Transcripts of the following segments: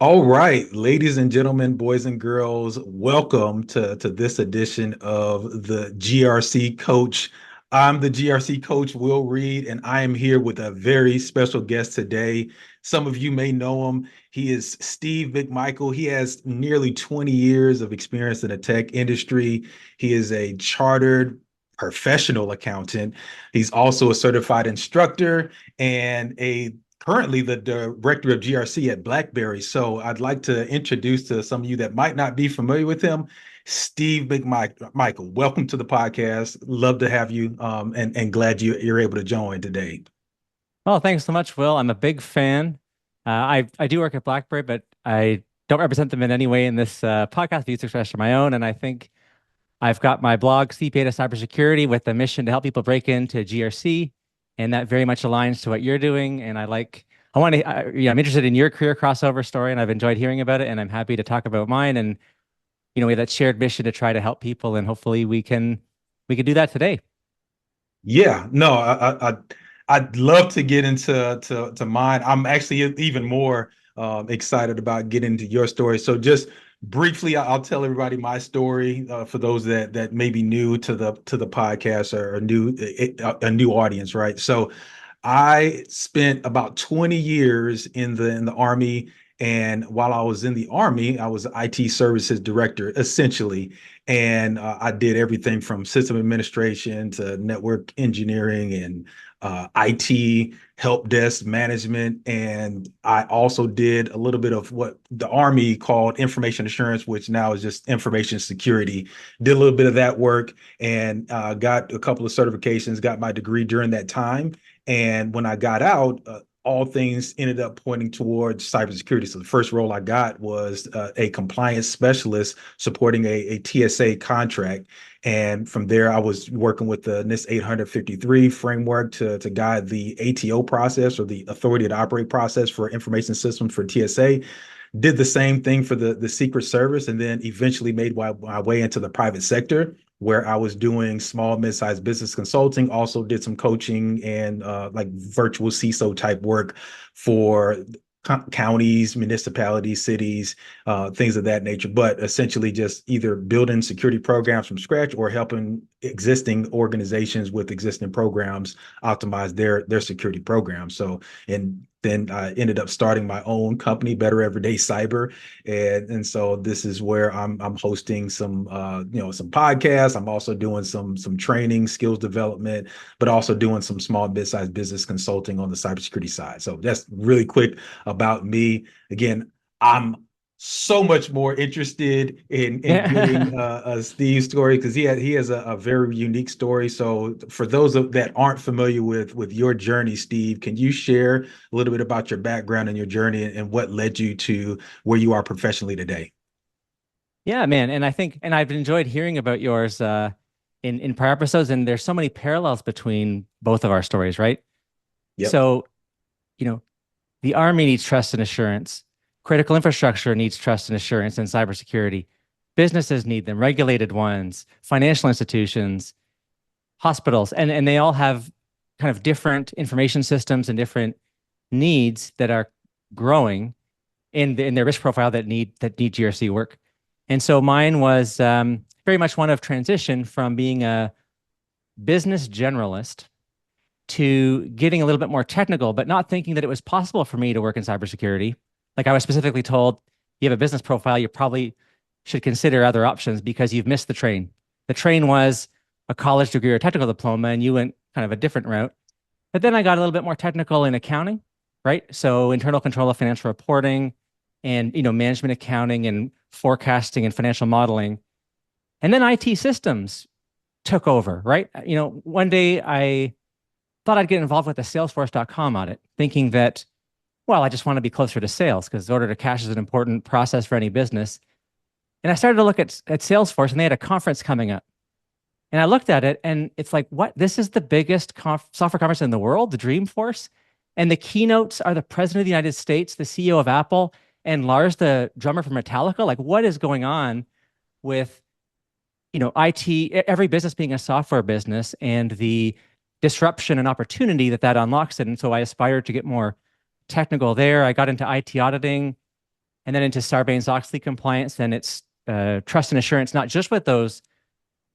All right, ladies and gentlemen, boys and girls, welcome to this edition of the GRC Coach. I'm the GRC Coach, Will Reed, and I am here with a very special guest today. Some of you may know him. He is Steve McMichael. He has nearly 20 years of experience in the tech industry. He is a chartered professional accountant. He's also a certified instructor and a currently the director of GRC at BlackBerry. So I'd like to introduce to some of you that might not be familiar with him, Steve McMichael. Welcome to the podcast. Love to have you, and glad you're able to join today. Well, thanks so much, Will. I'm a big fan. I do work at BlackBerry, but I don't represent them in any way in this podcast. Views expressed are my own, and I think I've got my blog, CPA to Cybersecurity, with the mission to help people break into GRC, and that very much aligns to what you're doing. And I'm interested in your career crossover story, and I've enjoyed hearing about it, and I'm happy to talk about mine. And we have that shared mission to try to help people, and hopefully we can do that today. Yeah, no, I'd love to get into to mine. I'm actually even more excited about getting into your story. So just briefly, I'll tell everybody my story for those that may be new to the podcast or a new audience, right? So I spent about 20 years in the Army. And while I was in the Army, I was IT services director, essentially. And I did everything from system administration to network engineering and IT help desk management. And I also did a little bit of what the Army called information assurance, which now is just information security. Did a little bit of that work and got a couple of certifications, got my degree during that time. And when I got out, all things ended up pointing towards cybersecurity. So the first role I got was a compliance specialist supporting a TSA contract. And from there, I was working with the NIST 853 framework to guide the ATO process, or the authority to operate process, for information systems for TSA. Did the same thing for the Secret Service, and then eventually made my way into the private sector, where I was doing small, mid-sized business consulting. Also did some coaching and like virtual CISO type work for counties, municipalities, cities, things of that nature. But essentially, just either building security programs from scratch or helping existing organizations with existing programs optimize their security programs. So, and then I ended up starting my own company, Better Everyday Cyber, and so this is where I'm hosting some some podcasts. I'm also doing some training, skills development, but also doing some small mid-sized business consulting on the cybersecurity side. So that's really quick about me. Again, I'm so much more interested in getting Yeah. Steve's story, because he has a very unique story. So for those that aren't familiar with your journey, Steve, can you share a little bit about your background and your journey and what led you to where you are professionally today? Yeah, man. And I've enjoyed hearing about yours in prior episodes, and there's so many parallels between both of our stories, right? Yep. So, you know, the Army needs trust and assurance. Critical infrastructure needs trust and assurance and cybersecurity. Businesses need them, regulated ones, financial institutions, hospitals, and they all have kind of different information systems and different needs that are growing in their risk profile that need GRC work. And so mine was very much one of transition from being a business generalist to getting a little bit more technical, but not thinking that it was possible for me to work in cybersecurity. Like, I was specifically told, you have a business profile, you probably should consider other options because you've missed the train. The train was a college degree or technical diploma, and you went kind of a different route. But then I got a little bit more technical in accounting, right? So internal control of financial reporting and management accounting and forecasting and financial modeling. And then IT systems took over, right? One day I thought I'd get involved with the Salesforce.com audit, thinking that, well, I just want to be closer to sales because order to cash is an important process for any business. And I started to look at Salesforce, and they had a conference coming up. And I looked at it, and it's like, what? This is the biggest software conference in the world, the Dreamforce. And the keynotes are the president of the United States, the CEO of Apple, and Lars, the drummer for Metallica. Like, what is going on with, IT, every business being a software business, and the disruption and opportunity that unlocks it. And so I aspired to get more technical there. I got into IT auditing, and then into Sarbanes-Oxley compliance. Then it's trust and assurance, not just with those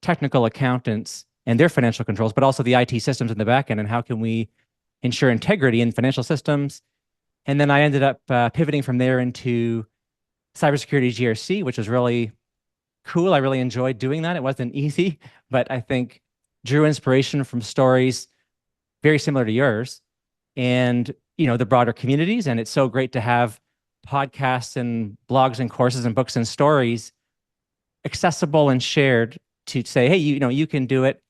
technical accountants and their financial controls, but also the IT systems in the back end, and how can we ensure integrity in financial systems. And then I ended up pivoting from there into cybersecurity GRC, which was really cool. I really enjoyed doing that. It wasn't easy, but I think drew inspiration from stories very similar to yours and, the broader communities. And it's so great to have podcasts and blogs and courses and books and stories accessible and shared to say, hey, you can do it.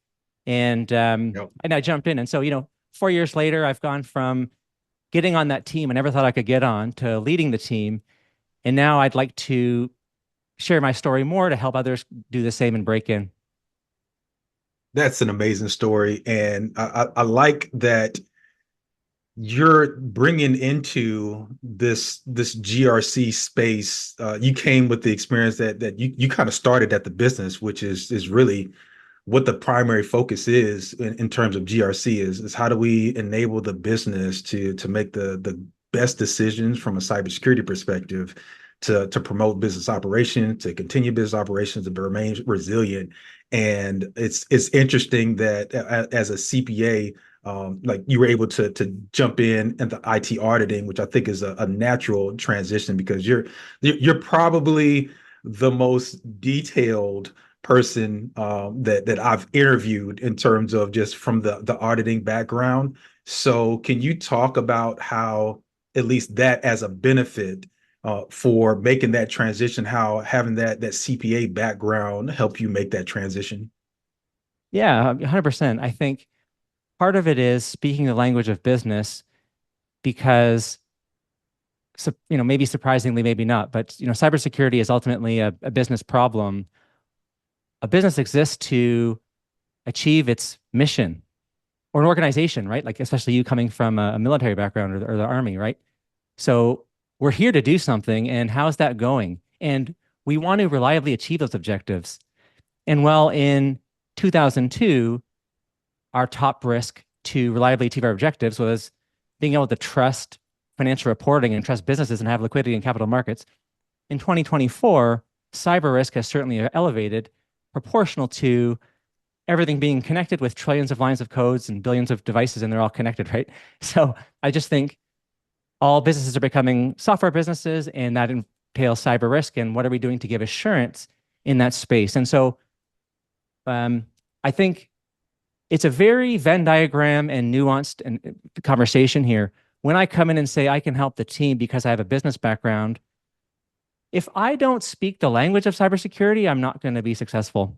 And Yep. and I jumped in. And so, 4 years later, I've gone from getting on that team I never thought I could get on to leading the team. And now I'd like to share my story more to help others do the same and break in. That's an amazing story. And I like that you're bringing into this GRC space. You came with the experience that you kind of started at the business, which is really what the primary focus is in terms of GRC is how do we enable the business to make the best decisions from a cybersecurity perspective to promote business operations, to continue business operations, to remain resilient. And it's interesting that as a CPA, like you were able to jump in the IT auditing, which I think is a natural transition because you're probably the most detailed person that I've interviewed in terms of just from the auditing background. So can you talk about how at least that as a benefit for making that transition, how having that CPA background help you make that transition? Yeah, 100%. I think part of it is speaking the language of business because, maybe surprisingly, maybe not, but, cybersecurity is ultimately a business problem. A business exists to achieve its mission, or an organization, right? Like, especially you coming from a military background or the army, right? So we're here to do something, and how's that going? And we want to reliably achieve those objectives. And well, in 2002, our top risk to reliably achieve our objectives was being able to trust financial reporting and trust businesses and have liquidity in capital markets. In 2024, cyber risk has certainly elevated proportional to everything being connected with trillions of lines of codes and billions of devices, and they're all connected, right? So I just think all businesses are becoming software businesses, and that entails cyber risk. And what are we doing to give assurance in that space? And so I think it's a very Venn diagram and nuanced conversation here. When I come in and say I can help the team because I have a business background, if I don't speak the language of cybersecurity, I'm not going to be successful.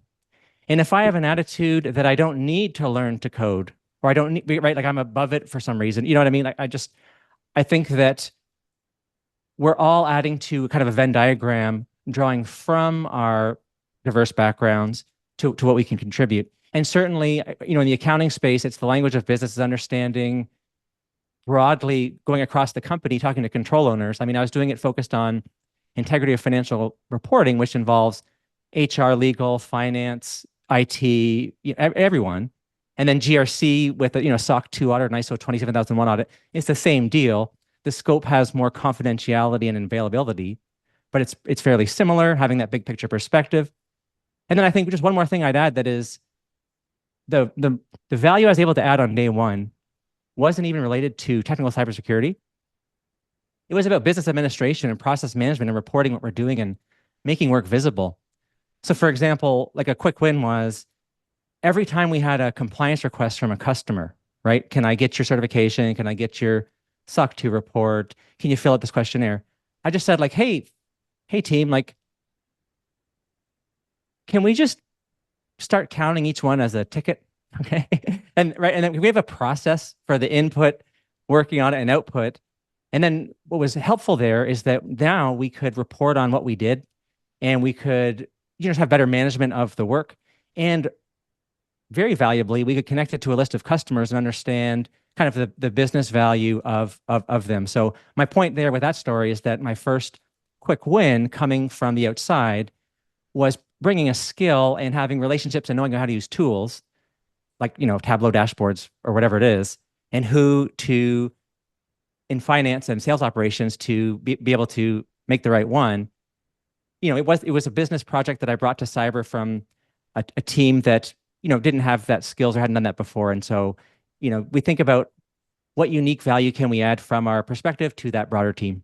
And if I have an attitude that I don't need to learn to code, or I don't need, right, like I'm above it for some reason, you know what I mean? Like I think that we're all adding to kind of a Venn diagram, drawing from our diverse backgrounds to what we can contribute. And certainly, in the accounting space, it's the language of business, understanding broadly, going across the company, talking to control owners. I mean, I was doing it focused on integrity of financial reporting, which involves HR, legal, finance, IT, everyone. And then GRC with a SOC 2 audit and ISO 27001 audit. It's the same deal. The scope has more confidentiality and availability, but it's fairly similar, having that big picture perspective. And then I think just one more thing I'd add, that is the value I was able to add on day one wasn't even related to technical cybersecurity. It was about business administration and process management and reporting what we're doing and making work visible. So for example, like a quick win was every time we had a compliance request from a customer, right? Can I get your certification? Can I get your SOC 2 report? Can you fill out this questionnaire? I just said like, hey team, like, can we just start counting each one as a ticket? Okay. And then we have a process for the input, working on it, and output. And then what was helpful there is that now we could report on what we did, and we could just have better management of the work. And very valuably, we could connect it to a list of customers and understand kind of the business value of them. So my point there with that story is that my first quick win coming from the outside was bringing a skill and having relationships and knowing how to use tools like, Tableau dashboards or whatever it is, and who to, in finance and sales operations, to be able to make the right one. It was a business project that I brought to cyber from a team that, didn't have that skills or hadn't done that before. And so, we think about what unique value can we add from our perspective to that broader team.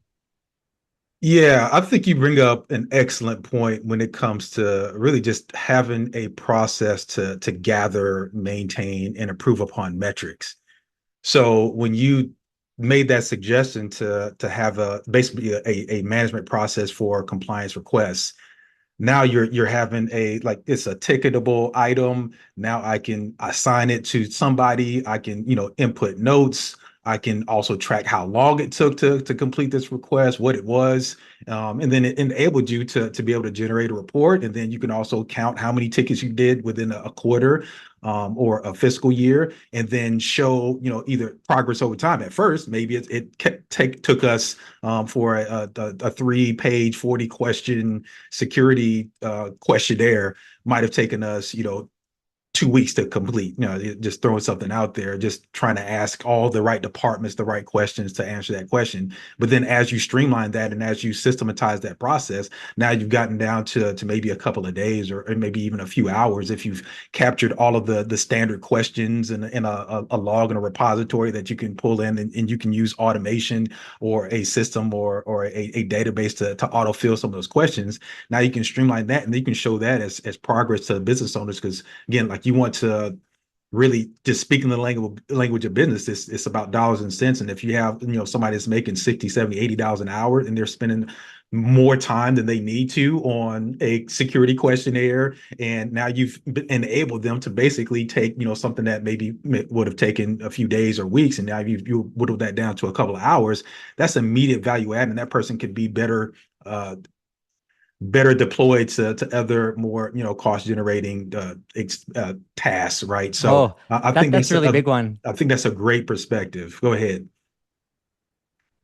Yeah, I think you bring up an excellent point when it comes to really just having a process to gather, maintain, and improve upon metrics. So when you made that suggestion to have a basically a management process for compliance requests, now you're having a like it's a ticketable item. Now I can assign it to somebody. I can, input notes. I can also track how long it took to complete this request, what it was, and then it enabled you to be able to generate a report. And then you can also count how many tickets you did within a quarter, or a fiscal year, and then show, either progress over time. At first, maybe took us, for a 3-page, 40-question security questionnaire, might have taken us, 2 weeks to complete, just throwing something out there, just trying to ask all the right departments the right questions to answer that question. But then as you streamline that and as you systematize that process, now you've gotten down to maybe a couple of days, or maybe even a few hours, if you've captured all of the standard questions in a log and a repository that you can pull in, and you can use automation or a system or a database to autofill some of those questions. Now you can streamline that, and you can show that as progress to business owners, because again, like, you want to really just speaking the language of business. It's about dollars and cents. And if you have, somebody that's making 60, 70, $80 an hour, and they're spending more time than they need to on a security questionnaire, and now you've enabled them to basically take, something that maybe would have taken a few days or weeks, and now you whittle that down to a couple of hours. That's immediate value add, and that person could be better deployed to other more, cost generating tasks, right? So Oh, I that think that's that's a really a big one. I think that's a great perspective. Go ahead.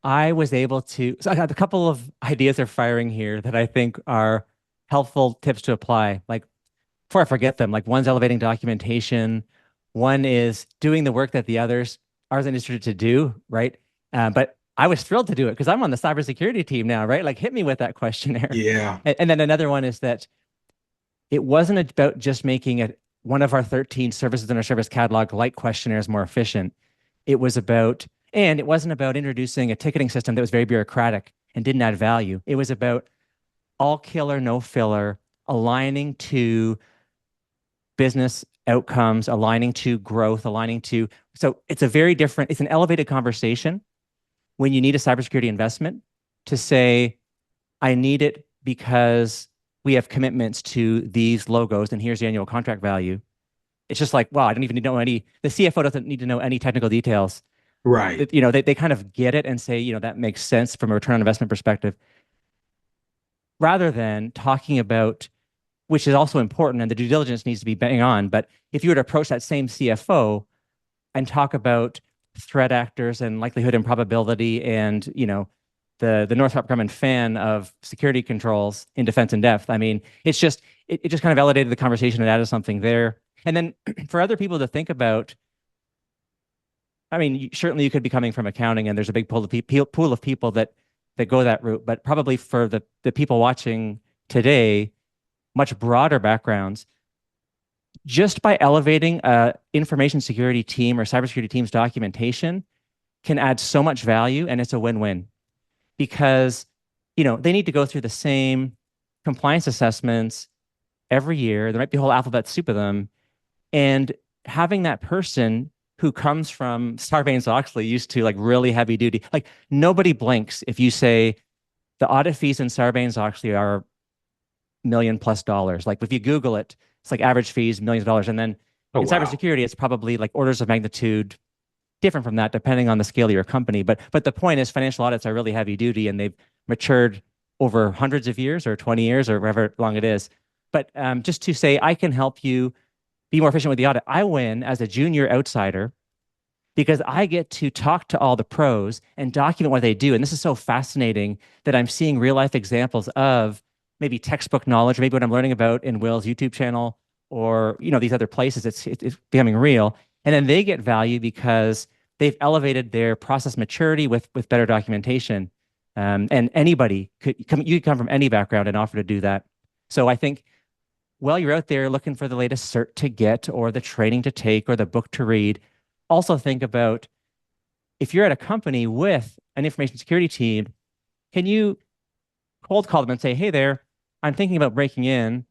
I was able to, so I got a couple of ideas are firing here that I think are helpful tips to apply. Like, before I forget them, like, one's elevating documentation, one is doing the work that the others aren't interested to do, right? But I was thrilled to do it because I'm on the cybersecurity team now, right? Like, hit me with that questionnaire. Yeah. And then another one is that it wasn't about just making one of our 13 services in our service catalog like questionnaires more efficient. It wasn't about introducing a ticketing system that was very bureaucratic and didn't add value. It was about all killer, no filler, aligning to business outcomes, aligning to growth, so it's an elevated conversation when you need a cybersecurity investment to say, I need it because we have commitments to these logos and here's the annual contract value. It's just like, wow, I don't even know the CFO doesn't need to know any technical details. Right. They kind of get it and say, that makes sense from a return on investment perspective, rather than talking about, which is also important and the due diligence needs to be bang on. But if you were to approach that same CFO and talk about threat actors and likelihood and probability and, the Northrop Grumman fan of security controls in defense in depth, I mean, it just kind of elevated the conversation and added something there. And then for other people to think about, I mean, certainly you could be coming from accounting, and there's a big pool of people that go that route. But probably for the people watching today, much broader backgrounds, just by elevating a information security team or cybersecurity team's documentation can add so much value, and it's a win-win because, they need to go through the same compliance assessments every year. There might be a whole alphabet soup of them, and having that person who comes from Sarbanes-Oxley, used to like really heavy duty, like, nobody blinks if you say the audit fees in Sarbanes-Oxley are $1 million+. Like, if you Google it, it's like average fees, millions of dollars. And then Oh, in wow. cybersecurity, it's probably like orders of magnitude different from that, depending on the scale of your company. But the point is, financial audits are really heavy duty, and they've matured over hundreds of years or 20 years or however long it is. But just to say, I can help you be more efficient with the audit. I win as a junior outsider because I get to talk to all the pros and document what they do. And this is so fascinating that I'm seeing real life examples of maybe textbook knowledge, maybe what I'm learning about in Will's YouTube channel or, these other places. It's becoming real. And then they get value because they've elevated their process maturity with better documentation. And anybody could come, you could come from any background and offer to do that. So I think while you're out there looking for the latest cert to get or the training to take or the book to read, also think about if you're at a company with an information security team, can you cold call them and say, hey there, I'm thinking about breaking in.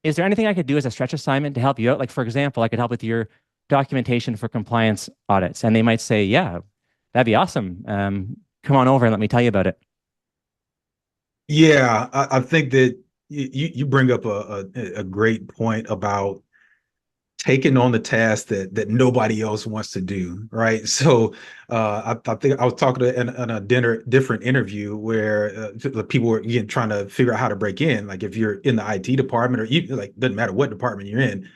Is there anything I could do as a stretch assignment to help you out? Like, for example, I could help with your documentation for compliance audits. And they might say, yeah, that'd be awesome. Come on over and let me tell you about it. Yeah, I think that you bring up a great point about taking on the task that nobody else wants to do, right? So I think I was talking to in a different interview where the people were again trying to figure out how to break in. Like if you're in the IT department or even like doesn't matter what department you're in,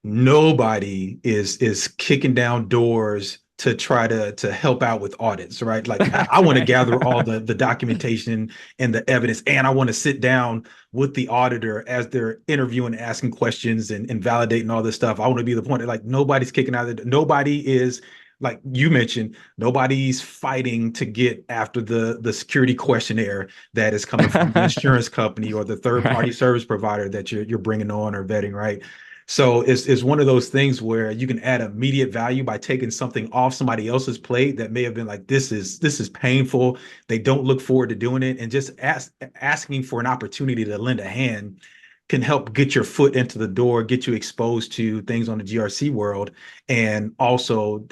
nobody is kicking down doors to try to help out with audits, right? Like I want to Right. gather all the documentation and the evidence, and I want to sit down with the auditor as they're interviewing, asking questions and validating all this stuff. I want to be the point that like nobody's kicking out of it. Nobody is like you mentioned, nobody's fighting to get after the security questionnaire that is coming from the insurance company or the third party Right. service provider that you're bringing on or vetting, right? So it's one of those things where you can add immediate value by taking something off somebody else's plate that may have been like, this is painful. They don't look forward to doing it. And just asking for an opportunity to lend a hand can help get your foot into the door, get you exposed to things on the GRC world, and also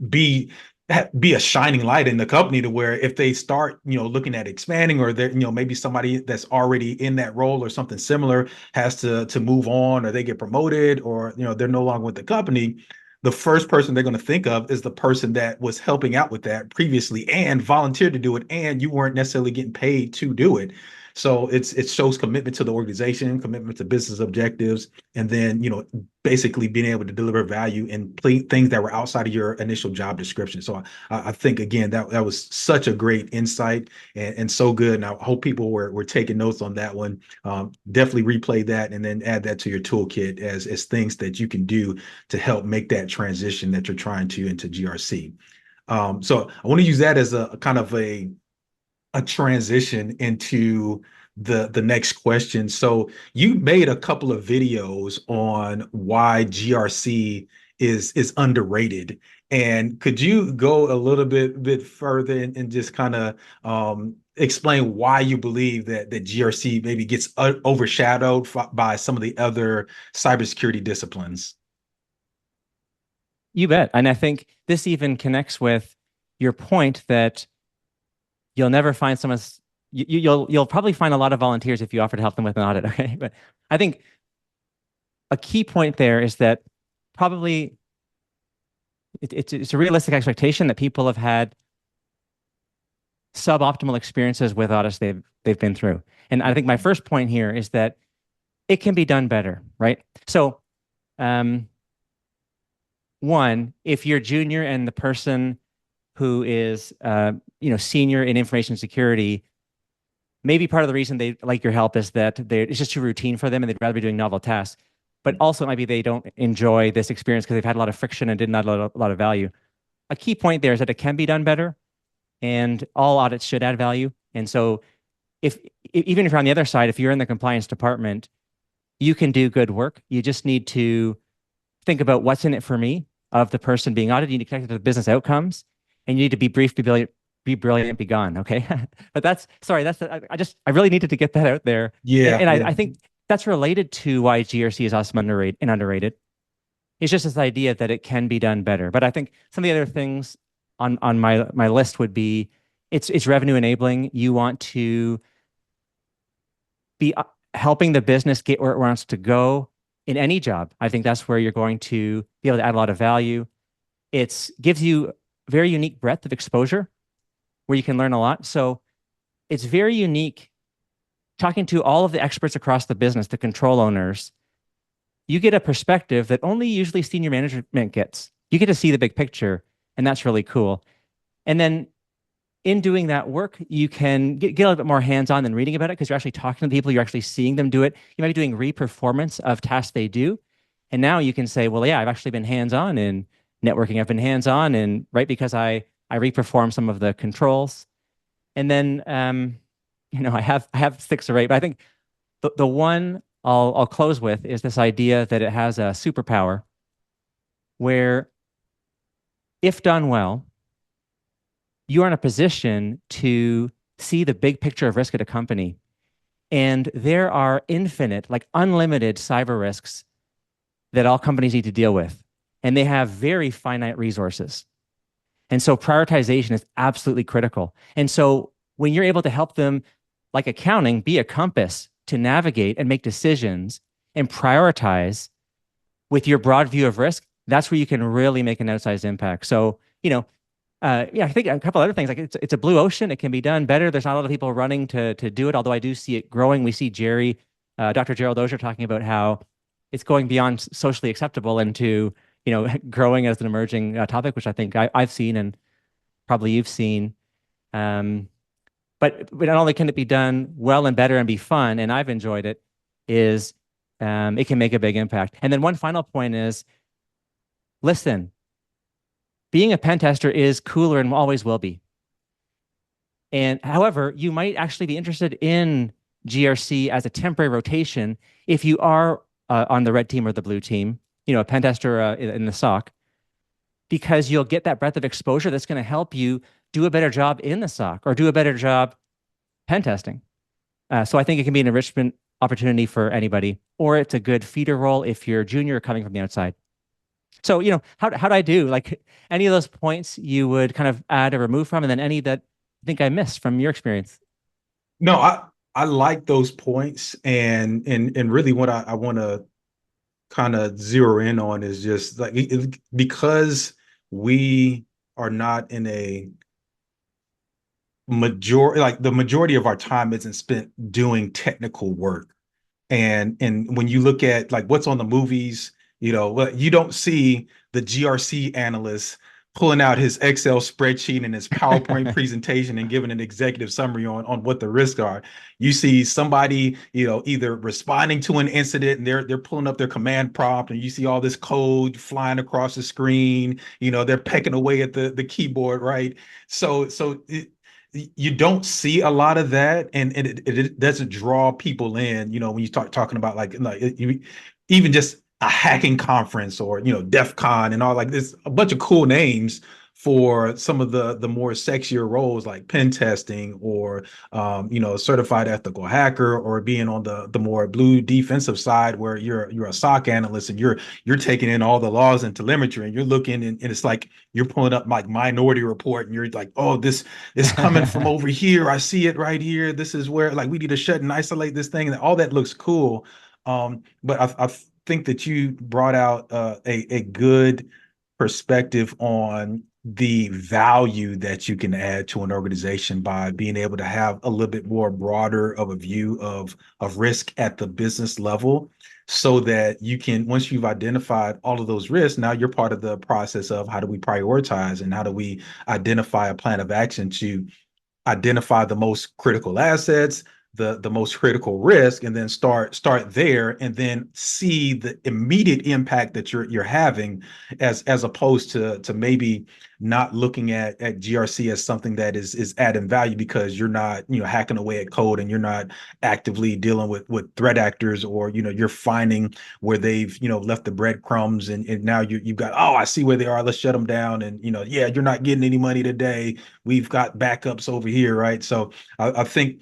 be be a shining light in the company to where if they start, looking at expanding or they're, maybe somebody that's already in that role or something similar has to move on or they get promoted or, they're no longer with the company, the first person they're going to think of is the person that was helping out with that previously and volunteered to do it. And you weren't necessarily getting paid to do it. So it shows commitment to the organization, commitment to business objectives, and then, basically being able to deliver value in things that were outside of your initial job description. So I think again that was such a great insight and so good. And I hope people were taking notes on that one. Definitely replay that and then add that to your toolkit as things that you can do to help make that transition that you're trying to into GRC. So I want to use that as a kind of a transition into the next question. So you made a couple of videos on why GRC is underrated. And could you go a little bit further and just kind of explain why you believe that GRC maybe gets overshadowed by some of the other cybersecurity disciplines? You bet. And I think this even connects with your point that you'll never find someone, you'll probably find a lot of volunteers if you offer to help them with an audit. Okay. But I think a key point there is that probably it's a realistic expectation that people have had suboptimal experiences with audits they've been through. And I think my first point here is that it can be done better, right? So, one, if you're junior and the person who is, senior in information security, maybe part of the reason they like your help is that it's just too routine for them and they'd rather be doing novel tasks. But also, it might be they don't enjoy this experience because they've had a lot of friction and didn't add a lot of value. A key point there is that it can be done better, and all audits should add value. And so, even if you're on the other side, if you're in the compliance department, you can do good work. You just need to think about what's in it for me of the person being audited. You need to connect it to the business outcomes, and you need to be brief, be brilliant, be gone. Okay. But I really needed to get that out there. Yeah, And yeah. I think that's related to why GRC is awesome and underrated. It's just this idea that it can be done better. But I think some of the other things on my list would be it's revenue enabling. You want to be helping the business get where it wants to go in any job. I think that's where you're going to be able to add a lot of value. It gives you very unique breadth of exposure where you can learn a lot. So it's very unique talking to all of the experts across the business, the control owners. You get a perspective that only usually senior management gets. You get to see the big picture, and that's really cool. And then in doing that work, you can get a little bit more hands-on than reading about it because you're actually talking to people, you're actually seeing them do it. You might be doing reperformance of tasks they do. And now you can say, well, yeah, I've actually been hands-on in networking. I've been hands-on in, right, because I reperform some of the controls. And then, I have 6 or 8, but I think the one I'll close with is this idea that it has a superpower where, if done well, you are in a position to see the big picture of risk at a company. And there are infinite, like unlimited cyber risks that all companies need to deal with. And they have very finite resources. And so prioritization is absolutely critical. And so when you're able to help them, like accounting, be a compass to navigate and make decisions and prioritize with your broad view of risk, that's where you can really make an outsized impact. So, yeah, I think a couple other things, like it's a blue ocean. It can be done better. There's not a lot of people running to do it, although I do see it growing. We see Dr. Gerald Dozier talking about how it's going beyond socially acceptable into, growing as an emerging topic, which I think I've seen and probably you've seen. But not only can it be done well and better and be fun, and I've enjoyed it, is it can make a big impact. And then one final point is, listen, being a pen tester is cooler and always will be. And however, you might actually be interested in GRC as a temporary rotation if you are on the red team or the blue team, a pen tester in the SOC, because you'll get that breadth of exposure that's going to help you do a better job in the SOC or do a better job pen testing. So I think it can be an enrichment opportunity for anybody, or it's a good feeder role if you're junior coming from the outside. So, how'd I do? Like, any of those points you would kind of add or remove from, and then any that I think I missed from your experience? No, I like those points, and really what I want to kind of zero in on is just like because we are not in a majority, like the majority of our time isn't spent doing technical work. And when you look at like what's on the movies, you don't see the GRC analyst pulling out his Excel spreadsheet and his PowerPoint presentation and giving an executive summary on what the risks are. You see somebody, either responding to an incident and they're pulling up their command prompt, and you see all this code flying across the screen. They're pecking away at the keyboard, right? You don't see a lot of that, and it doesn't draw people in. When you start talking about even just a hacking conference, or DEF CON and all, like there's a bunch of cool names for some of the more sexier roles like pen testing, or certified ethical hacker, or being on the more blue defensive side where you're a SOC analyst and you're taking in all the logs and telemetry, and you're looking, and it's like you're pulling up like Minority Report, and you're like, oh, this is coming from over here. I see it right here. This is where, like, we need to shut and isolate this thing, and all that looks cool. But I think that you brought out a good perspective on the value that you can add to an organization by being able to have a little bit more broader of a view of risk at the business level, so that you can, once you've identified all of those risks, now you're part of the process of how do we prioritize and how do we identify a plan of action to identify the most critical assets, the most critical risk, and then start there, and then see the immediate impact that you're having, as opposed to maybe not looking at GRC as something that is adding value, because you're not hacking away at code, and you're not actively dealing with threat actors, or you're finding where they've left the breadcrumbs, and now you've got, oh, I see where they are, let's shut them down, and yeah, you're not getting any money today, we've got backups over here, right? So I think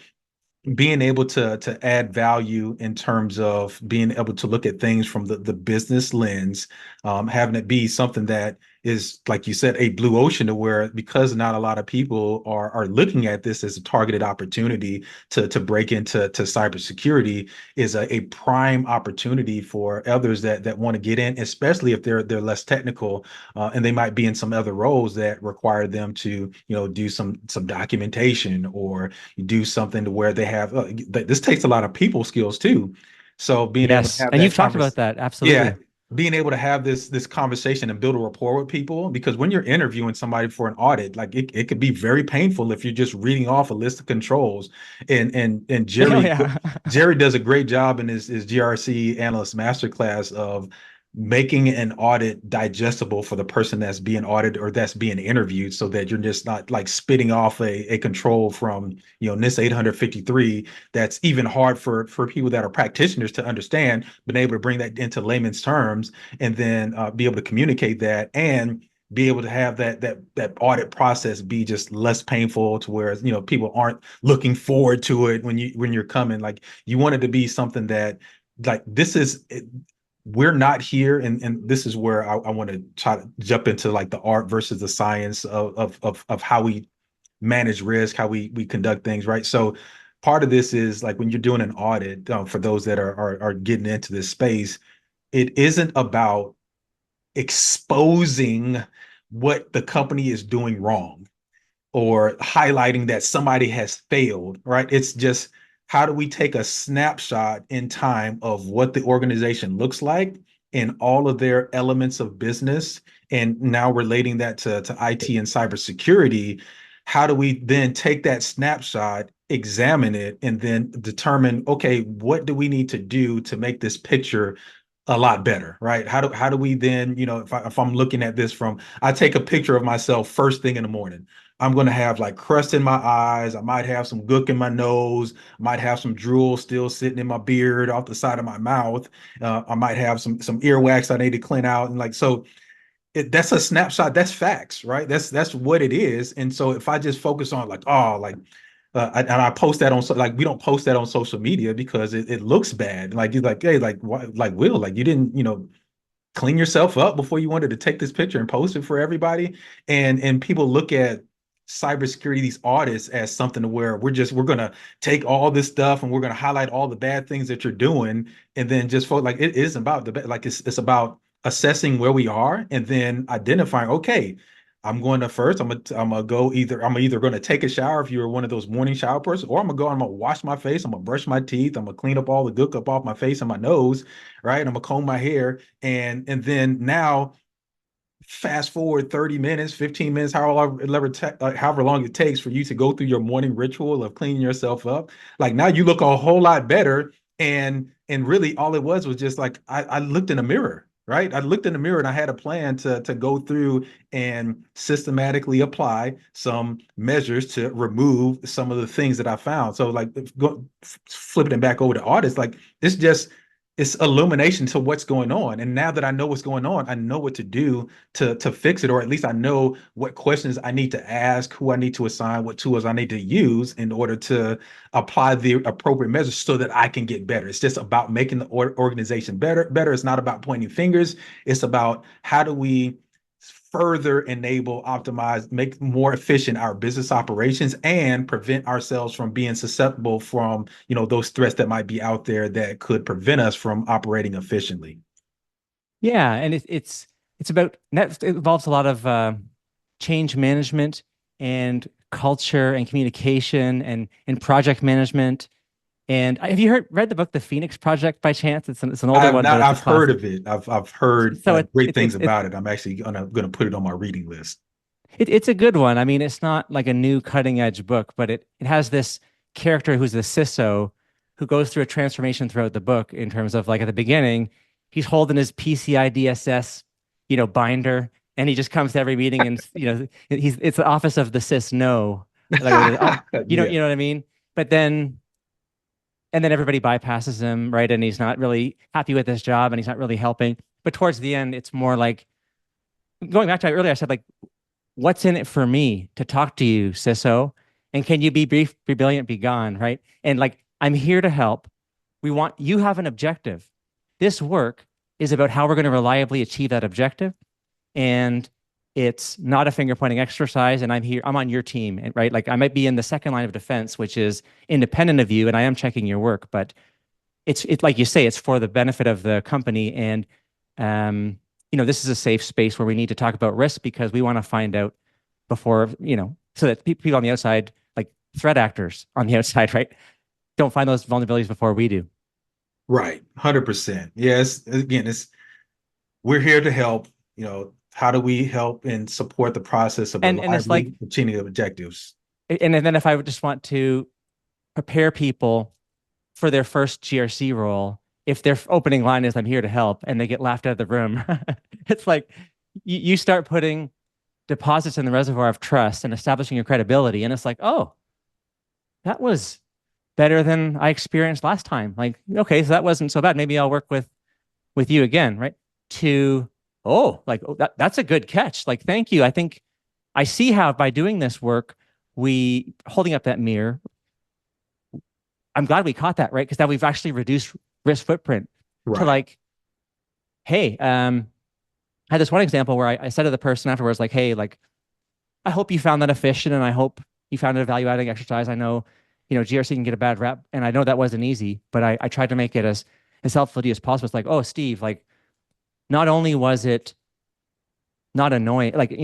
being able to add value in terms of being able to look at things from the business lens, having it be something that is, like you said, a blue ocean, to where, because not a lot of people are looking at this as a targeted opportunity to break into cybersecurity, is a prime opportunity for others that want to get in, especially if they're less technical, and they might be in some other roles that require them to do some documentation, or do something to where they have this takes a lot of people skills too. So being able to Yes, have and that you've talked conversation, about that, yeah, absolutely. being able to have this conversation and build a rapport with people, because when you're interviewing somebody for an audit, like it could be very painful if you're just reading off a list of controls. And Oh Jerry yeah. Jerry does a great job in his GRC analyst masterclass of making an audit digestible for the person that's being audited or that's being interviewed, so that you're just not like spitting off a control from, NIST 853 that's even hard for people that are practitioners to understand, being able to bring that into layman's terms, and then be able to communicate that, and be able to have that audit process be just less painful, to where people aren't looking forward to it when you're coming. Like, you want it to be something that, like, this is we're not here, and this is where I want to try to jump into like the art versus the science of how we manage risk, how we conduct things, right? So part of this is like, when you're doing an audit, for those that are getting into this space, it isn't about exposing what the company is doing wrong, or highlighting that somebody has failed, right? It's just, how do we take a snapshot in time of what the organization looks like in all of their elements of business, and now relating that to IT and cybersecurity? How do we then take that snapshot, examine it, and then determine, okay, what do we need to do to make this picture a lot better, right? How do we then, if I'm looking at this from, I take a picture of myself first thing in the morning, I'm going to have like crust in my eyes. I might have some gook in my nose. I might have some drool still sitting in my beard off the side of my mouth. I might have some earwax I need to clean out. And like, so that's a snapshot. That's facts, right? That's what it is. And so if I just focus on like, oh, like, and I post that on, like, we don't post that on social media because it looks bad. Like, you're like, hey, like, why, like, Will, like, you didn't, clean yourself up before you wanted to take this picture and post it for everybody. And people look at cybersecurity, these audits, as something to where we're gonna take all this stuff and we're gonna highlight all the bad things that you're doing, and then just like, it is about like, it's about assessing where we are, and then identifying, okay, I'm either gonna take a shower if you're one of those morning shower persons, or I'm gonna wash my face, I'm gonna brush my teeth, I'm gonna clean up all the gook up off my face and my nose, right? I'm gonna comb my hair, and then now, fast forward 30 minutes, 15 minutes, however long it takes for you to go through your morning ritual of cleaning yourself up. Like, now you look a whole lot better. And really, all it was just like, I looked in a mirror, right? I looked in the mirror, and I had a plan to go through and systematically apply some measures to remove some of the things that I found. So, like, flipping it back over to audits, like, it's illumination to what's going on. And now that I know what's going on, I know what to do to fix it, or at least I know what questions I need to ask, who I need to assign, what tools I need to use in order to apply the appropriate measures so that I can get better. It's just about making the organization better. It's not about pointing fingers. It's about, how do we further enable, optimize, make more efficient our business operations, and prevent ourselves from being susceptible from, those threats that might be out there that could prevent us from operating efficiently. Yeah, and it's about that. It involves a lot of change management and culture and communication and project management. And have you read the book The Phoenix Project by chance? It's an I older have one, but not. it's a I've heard classic. of it. I've heard So great things about it. I'm actually gonna put it on my reading list. it's a good one. I mean, it's not like a new cutting edge book, but it has this character who's the CISO who goes through a transformation throughout the book, in terms of, like, at the beginning, he's holding his PCI DSS, binder, and he just comes to every meeting, and it's the office of the CIS no. Like, Yeah. you know what I mean? But then, and then everybody bypasses him, right? And he's not really happy with his job, and he's not really helping. But towards the end, it's more like, going back to earlier, I said, like, what's in it for me to talk to you, CISO? And can you be brief, be brilliant, be gone, right? And, like, I'm here to help. You have an objective. This work is about how we're going to reliably achieve that objective. And it's not a finger pointing exercise. And I'm on your team, right? Like, I might be in the second line of defense, which is independent of you, and I am checking your work, but it's like you say, it's for the benefit of the company. And this is a safe space where we need to talk about risk, because we want to find out before, so that people on the outside, like threat actors on the outside, right, don't find those vulnerabilities before we do. Right. 100%. Yes. Again, we're here to help. How do we help and support the process of And it's like, reliably achieving objectives? and then if I would just want to prepare people for their first GRC role, if their opening line is "I'm here to help" and they get laughed out of the room, it's like you start putting deposits in the reservoir of trust and establishing your credibility, and it's like, oh, that was better than I experienced last time. Like, okay, so that wasn't so bad. Maybe I'll work with you again, right? To, oh, like, oh, that's a good catch. Like, thank you. I think I see how by doing this work, we holding up that mirror. I'm glad we caught that, right? Because now we've actually reduced risk footprint to Right. like, hey, I had this one example where I said to the person afterwards, like, hey, like, I hope you found that efficient and I hope you found it a value adding exercise. I know, GRC can get a bad rep and I know that wasn't easy, but I tried to make it as helpful to you as possible. It's like, oh, Steve, like, not only was it not annoying, like,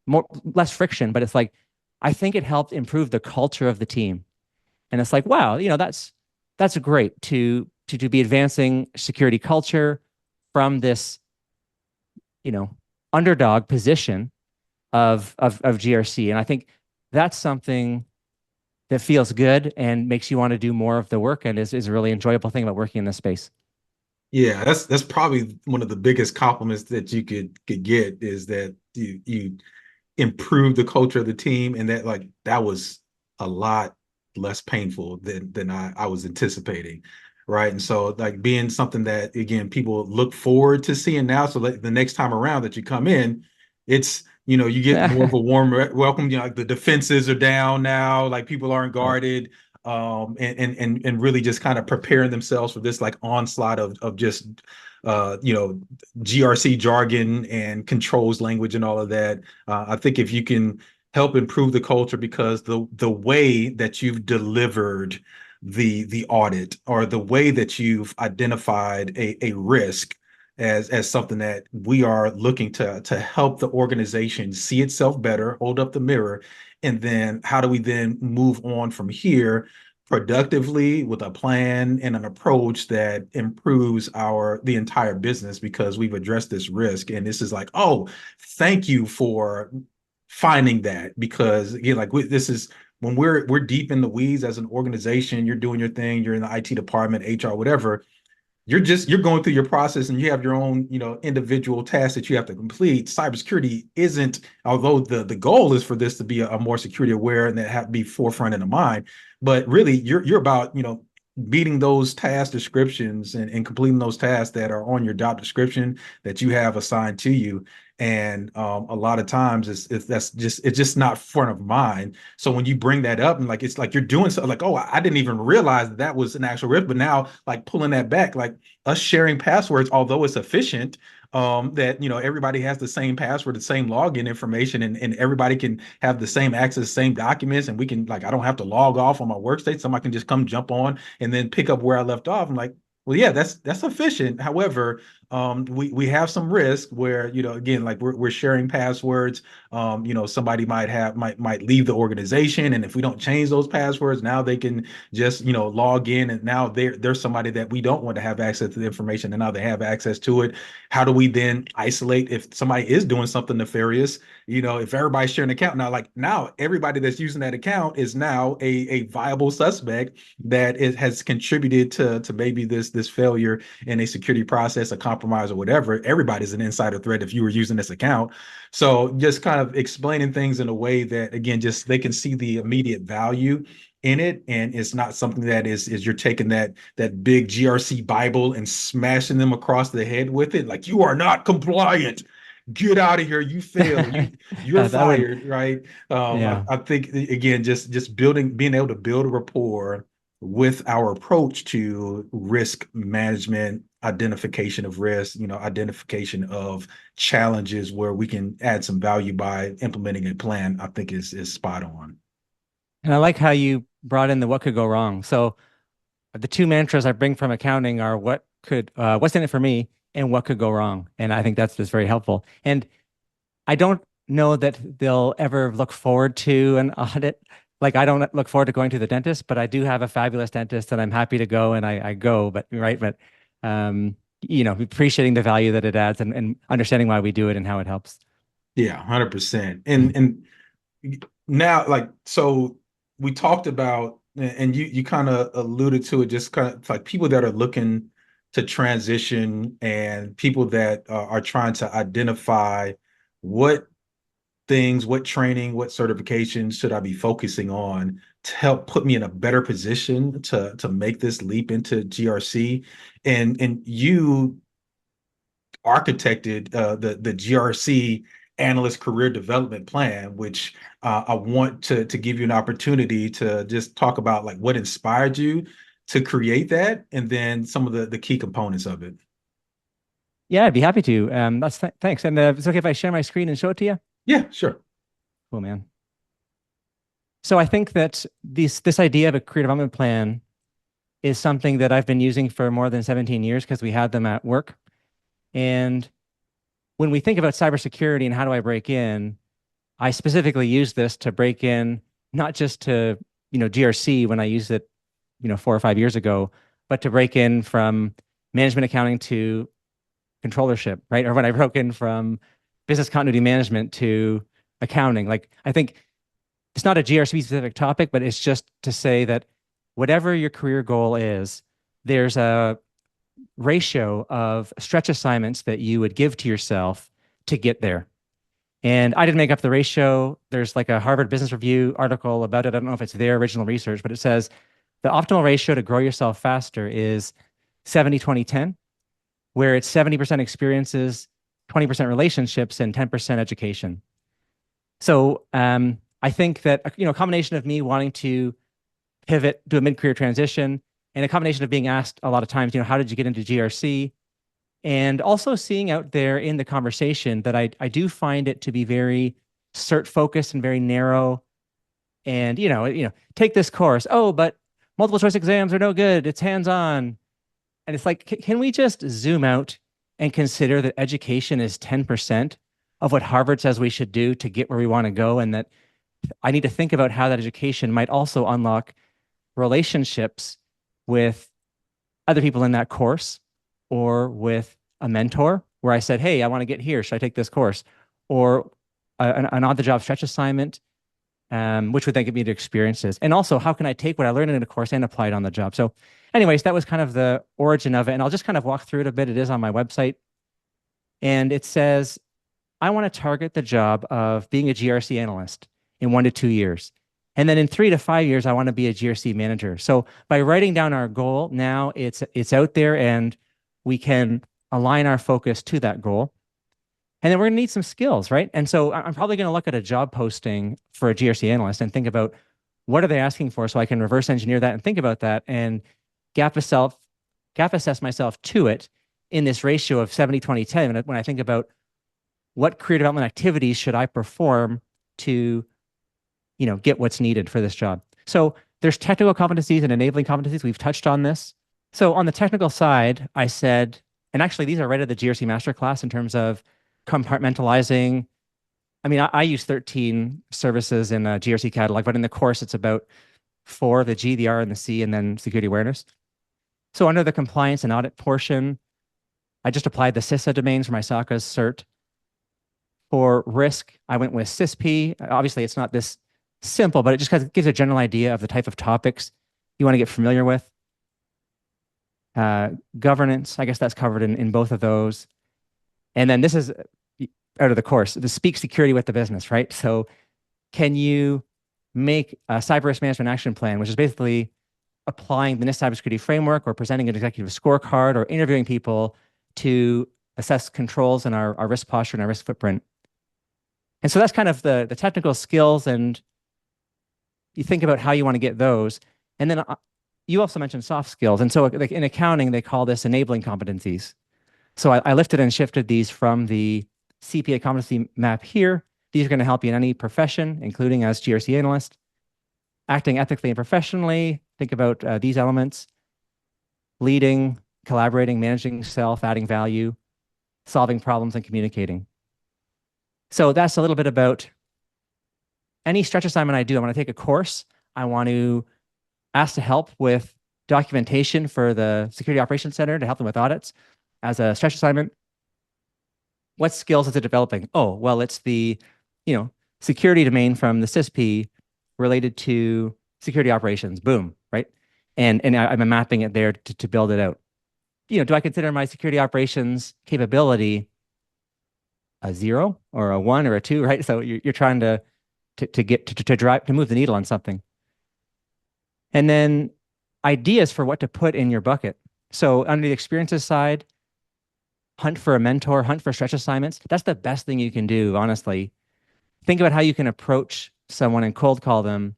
more less friction, but it's like, I think it helped improve the culture of the team. And it's like, wow, that's great to be advancing security culture from this, you know, underdog position of GRC. And I think that's something that feels good and makes you want to do more of the work and is a really enjoyable thing about working in this space. Yeah, that's probably one of the biggest compliments that you could get is that you improve the culture of the team, and that like that was a lot less painful than I was anticipating, right? And so like being something that again people look forward to seeing now, so like the next time around that you come in, it's you get more of a warm welcome. Like the defenses are down now, like people aren't Right. guarded, and really just kind of preparing themselves for this like onslaught of just you know GRC jargon and controls language and all of that. I think if you can help improve the culture because the way that you've delivered the audit or the way that you've identified a risk as something that we are looking to help the organization see itself better, hold up the mirror, and then how do we then move on from here productively with a plan and an approach that improves the entire business because we've addressed this risk. And this is like, oh, thank you for finding that, because again, like this is when we're deep in the weeds as an organization, you're doing your thing, you're in the IT department, HR, whatever, you're going through your process and you have your own individual tasks that you have to complete. Cybersecurity isn't, although the goal is for this to be a more security aware and that have to be forefront in the mind, but really you're about meeting those task descriptions and completing those tasks that are on your job description that you have assigned to you. And a lot of times it's just not front of mind. So when you bring that up and like it's like you're doing something like, oh, I didn't even realize that was an actual risk, but now like pulling that back, like us sharing passwords, although it's efficient, that everybody has the same password, the same login information, and everybody can have the same access, same documents, and we can like I don't have to log off on my workstation. Somebody can just come jump on and then pick up where I left off. I'm like, well, yeah, that's efficient. However, we have some risk where again, like we're sharing passwords. Somebody might leave the organization, and if we don't change those passwords, now they can just log in, and now there's somebody that we don't want to have access to the information, and now they have access to it. How do we then isolate if somebody is doing something nefarious? If everybody's sharing an account now, like now everybody that's using that account is now a viable suspect that it has contributed to maybe this failure in a security process, a compromise or whatever. Everybody's an insider threat if you were using this account. So just kind of explaining things in a way that again, just they can see the immediate value in it, and it's not something that is you're taking that big GRC Bible and smashing them across the head with it, like you are not compliant, get out of here, you failed, you're That would, fired, right? yeah. I think again, just being able to build a rapport with our approach to risk management, identification of risk, identification of challenges where we can add some value by implementing a plan, I think is spot on. And I like how you brought in the what could go wrong. So the two mantras I bring from accounting are what's in it for me and what could go wrong. And I think that's just very helpful. And I don't know that they'll ever look forward to an audit. Like I don't look forward to going to the dentist, but I do have a fabulous dentist and I'm happy to go and I go, but right. But appreciating the value that it adds and understanding why we do it and how it helps. Yeah, 100%. And now, like, so we talked about, and you kind of alluded to it, just kind of like people that are looking to transition and people that are trying to identify what things, what training, what certifications should I be focusing on to help put me in a better position to make this leap into GRC. And you architected the GRC analyst career development plan, which I want to give you an opportunity to just talk about like what inspired you to create that, and then some of the key components of it. Yeah, I'd be happy to. Thanks. And it's okay if I share my screen and show it to you? Yeah, sure. Cool, man. So I think that this idea of a career development plan is something that I've been using for more than 17 years because we had them at work. And when we think about cybersecurity and how do I break in, I specifically use this to break in, not just to, GRC when I used it, 4 or 5 years ago, but to break in from management accounting to controllership, right? Or when I broke in from business continuity management to accounting. Like, I think it's not a GRC specific topic, but it's just to say that whatever your career goal is, there's a ratio of stretch assignments that you would give to yourself to get there. And I didn't make up the ratio. There's like a Harvard Business Review article about it. I don't know if it's their original research, but it says the optimal ratio to grow yourself faster is 70-20-10, where it's 70% experiences, 20% relationships, and 10% education. So I think that, a combination of me wanting to pivot, do a mid-career transition, and a combination of being asked a lot of times, how did you get into GRC? And also seeing out there in the conversation that I do find it to be very cert focused and very narrow. And, take this course. Oh, but multiple choice exams are no good. It's hands-on. And it's like, can we just zoom out and consider that education is 10% of what Harvard says we should do to get where we want to go? And that I need to think about how that education might also unlock relationships with other people in that course, or with a mentor where I said, hey, I want to get here. Should I take this course? Or an on-the-job stretch assignment, which would then give me the experiences. And also, how can I take what I learned in a course and apply it on the job? So anyways, that was kind of the origin of it. And I'll just kind of walk through it a bit. It is on my website. And it says, I want to target the job of being a GRC analyst in 1 to 2 years. And then in 3 to 5 years, I want to be a GRC manager. So by writing down our goal, now it's out there and we can align our focus to that goal. And then we're going to need some skills, right? And so I'm probably going to look at a job posting for a GRC analyst and think about what are they asking for, so I can reverse engineer that and think about that and gap assess myself to it in this ratio of 70-20-10. When I think about what career development activities should I perform to, get what's needed for this job. So there's technical competencies and enabling competencies. We've touched on this. So on the technical side, I said, and actually these are right at the GRC masterclass in terms of compartmentalizing. I mean, I use 13 services in a GRC catalog, but in the course, it's about 4, the G, the R, and the C, and then security awareness. So under the compliance and audit portion, I just applied the CISA domains for my SOCA's cert. For risk, I went with CISP. Obviously, it's not this simple, but it just gives a general idea of the type of topics you want to get familiar with. Governance, I guess that's covered in both of those. And then this is out of the course, the speak security with the business, right? So can you make a cyber risk management action plan, which is basically applying the NIST cybersecurity framework or presenting an executive scorecard or interviewing people to assess controls and our risk posture and our risk footprint. And so that's kind of the technical skills, and you think about how you want to get those. And then you also mentioned soft skills. And so like in accounting, they call this enabling competencies. So I lifted and shifted these from the CPA competency map here. These are going to help you in any profession, including as GRC analyst. Acting ethically and professionally, think about these elements. Leading, collaborating, managing self, adding value, solving problems, and communicating. So that's a little bit about any stretch assignment I do. I want to take a course. I want to ask to help with documentation for the Security Operations Center to help them with audits as a stretch assignment. What skills is it developing? Oh, well, it's the, security domain from the CISP related to security operations. Boom, right? And I'm mapping it there to build it out. do I consider my security operations capability a 0 or a 1 or a 2, right? So you're trying to get to drive to move the needle on something. And then ideas for what to put in your bucket. So under the experiences side, hunt for a mentor, hunt for stretch assignments. That's the best thing you can do, honestly. Think about how you can approach someone and cold call them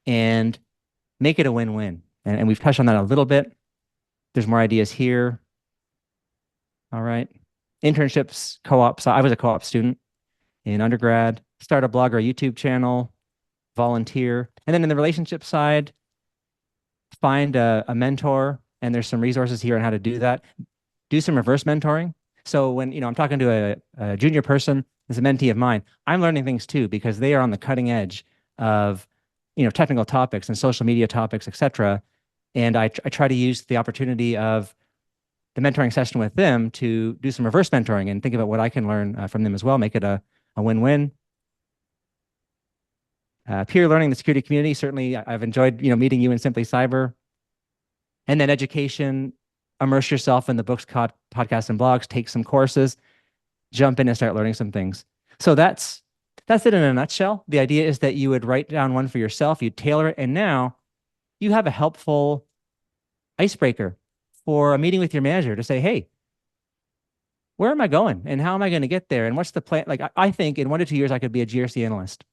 and make it a win-win. And we've touched on that a little bit. There's more ideas here. All right. Internships, co-ops. I was a co-op student in undergrad. Start a blog or a YouTube channel, volunteer. And then in the relationship side, find a mentor. And there's some resources here on how to do that. Do some reverse mentoring. So when I'm talking to a junior person, as a mentee of mine, I'm learning things too because they are on the cutting edge of technical topics and social media topics, etc. And I try to use the opportunity of the mentoring session with them to do some reverse mentoring and think about what I can learn from them as well, make it a win-win. Peer learning in the security community. Certainly, I've enjoyed meeting you in Simply Cyber. And then education, immerse yourself in the books, podcasts, and blogs, take some courses, jump in and start learning some things. So that's it in a nutshell. The idea is that you would write down one for yourself, you tailor it, and now you have a helpful icebreaker for a meeting with your manager to say, hey, where am I going and how am I going to get there? And what's the plan? Like, I think in 1 to 2 years, I could be a GRC analyst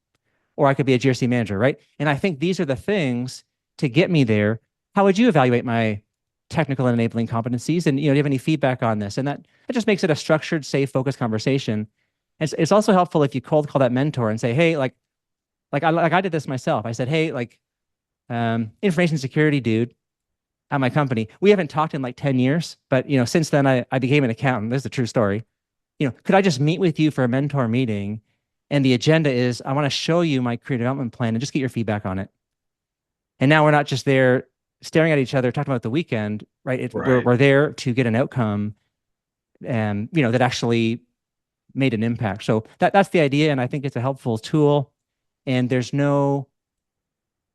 or I could be a GRC manager, right? And I think these are the things to get me there. How would you evaluate my technical and enabling competencies? And do you have any feedback on this? And that just makes it a structured, safe, focused conversation. And it's also helpful if you cold call that mentor and say, hey, like I did this myself. I said, hey, information security dude at my company, we haven't talked in like 10 years, but since then I became an accountant. This is a true story. Could I just meet with you for a mentor meeting? And the agenda is I want to show you my career development plan and just get your feedback on it. And now we're not just there staring at each other, talking about the weekend, right? We're there to get an outcome and, that actually made an impact. So that's the idea. And I think it's a helpful tool and there's no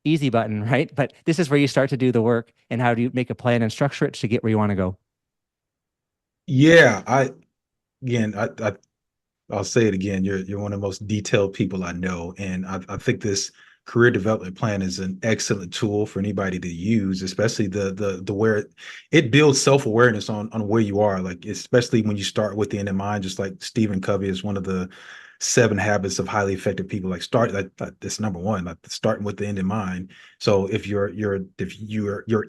easy button, right? But this is where you start to do the work and how do you make a plan and structure it to get where you want to go. Yeah, I'll say it again. You're one of the most detailed people I know, and I think this career development plan is an excellent tool for anybody to use, especially the where it builds self-awareness on where you are, like especially when you start with the end in mind, just like Stephen Covey is one of the 7 habits of highly effective people. Like start like that's number one, like starting with the end in mind. So if your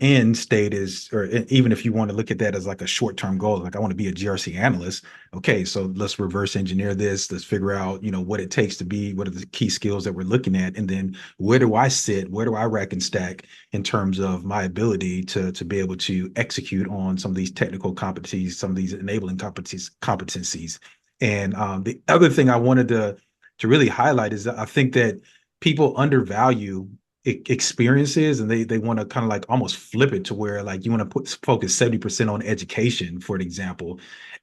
end state is, or even if you want to look at that as like a short-term goal, like I want to be a GRC analyst. Okay, so let's reverse engineer this. Let's figure out, what it takes to be, what are the key skills that we're looking at, and then where do I sit? Where do I rack and stack in terms of my ability to be able to execute on some of these technical competencies, some of these enabling competencies. And the other thing I wanted to really highlight is that I think that people undervalue experiences and they want to kind of like almost flip it to where like you want to focus 70% on education, for an example.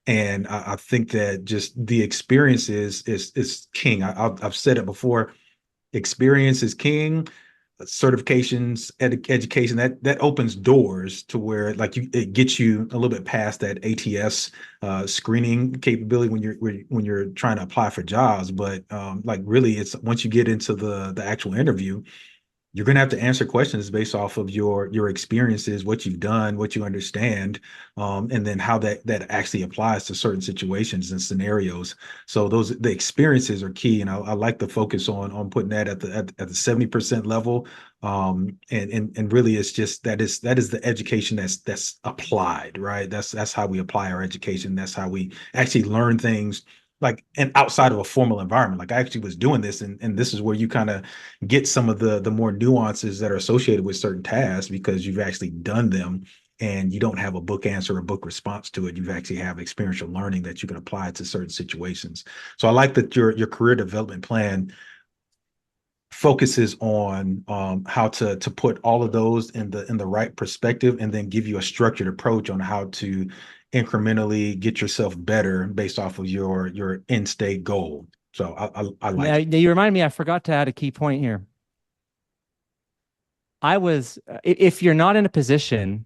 And I think that just the experience is king. I've said it before. Experience is king. Certifications, education, that opens doors to where like it gets you a little bit past that ATS screening capability when you're trying to apply for jobs. But like really, it's once you get into the actual interview, you're going to have to answer questions based off of your experiences, what you've done, what you understand, and then how that actually applies to certain situations and scenarios. So the experiences are key, and I like the focus on putting that at the 70% level. And really, it's just that is the education that's applied, right? That's how we apply our education. That's how we actually learn things like and outside of a formal environment. Like I actually was doing this, and this is where you kind of get some of the more nuances that are associated with certain tasks because you've actually done them and you don't have a book answer or a book response to it. You've actually have experiential learning that you can apply to certain situations. So I like that your career development plan focuses on how to put all of those in the right perspective and then give you a structured approach on how to incrementally get yourself better based off of your end state goal. So I like it. You remind me, I forgot to add a key point here. If you're not in a position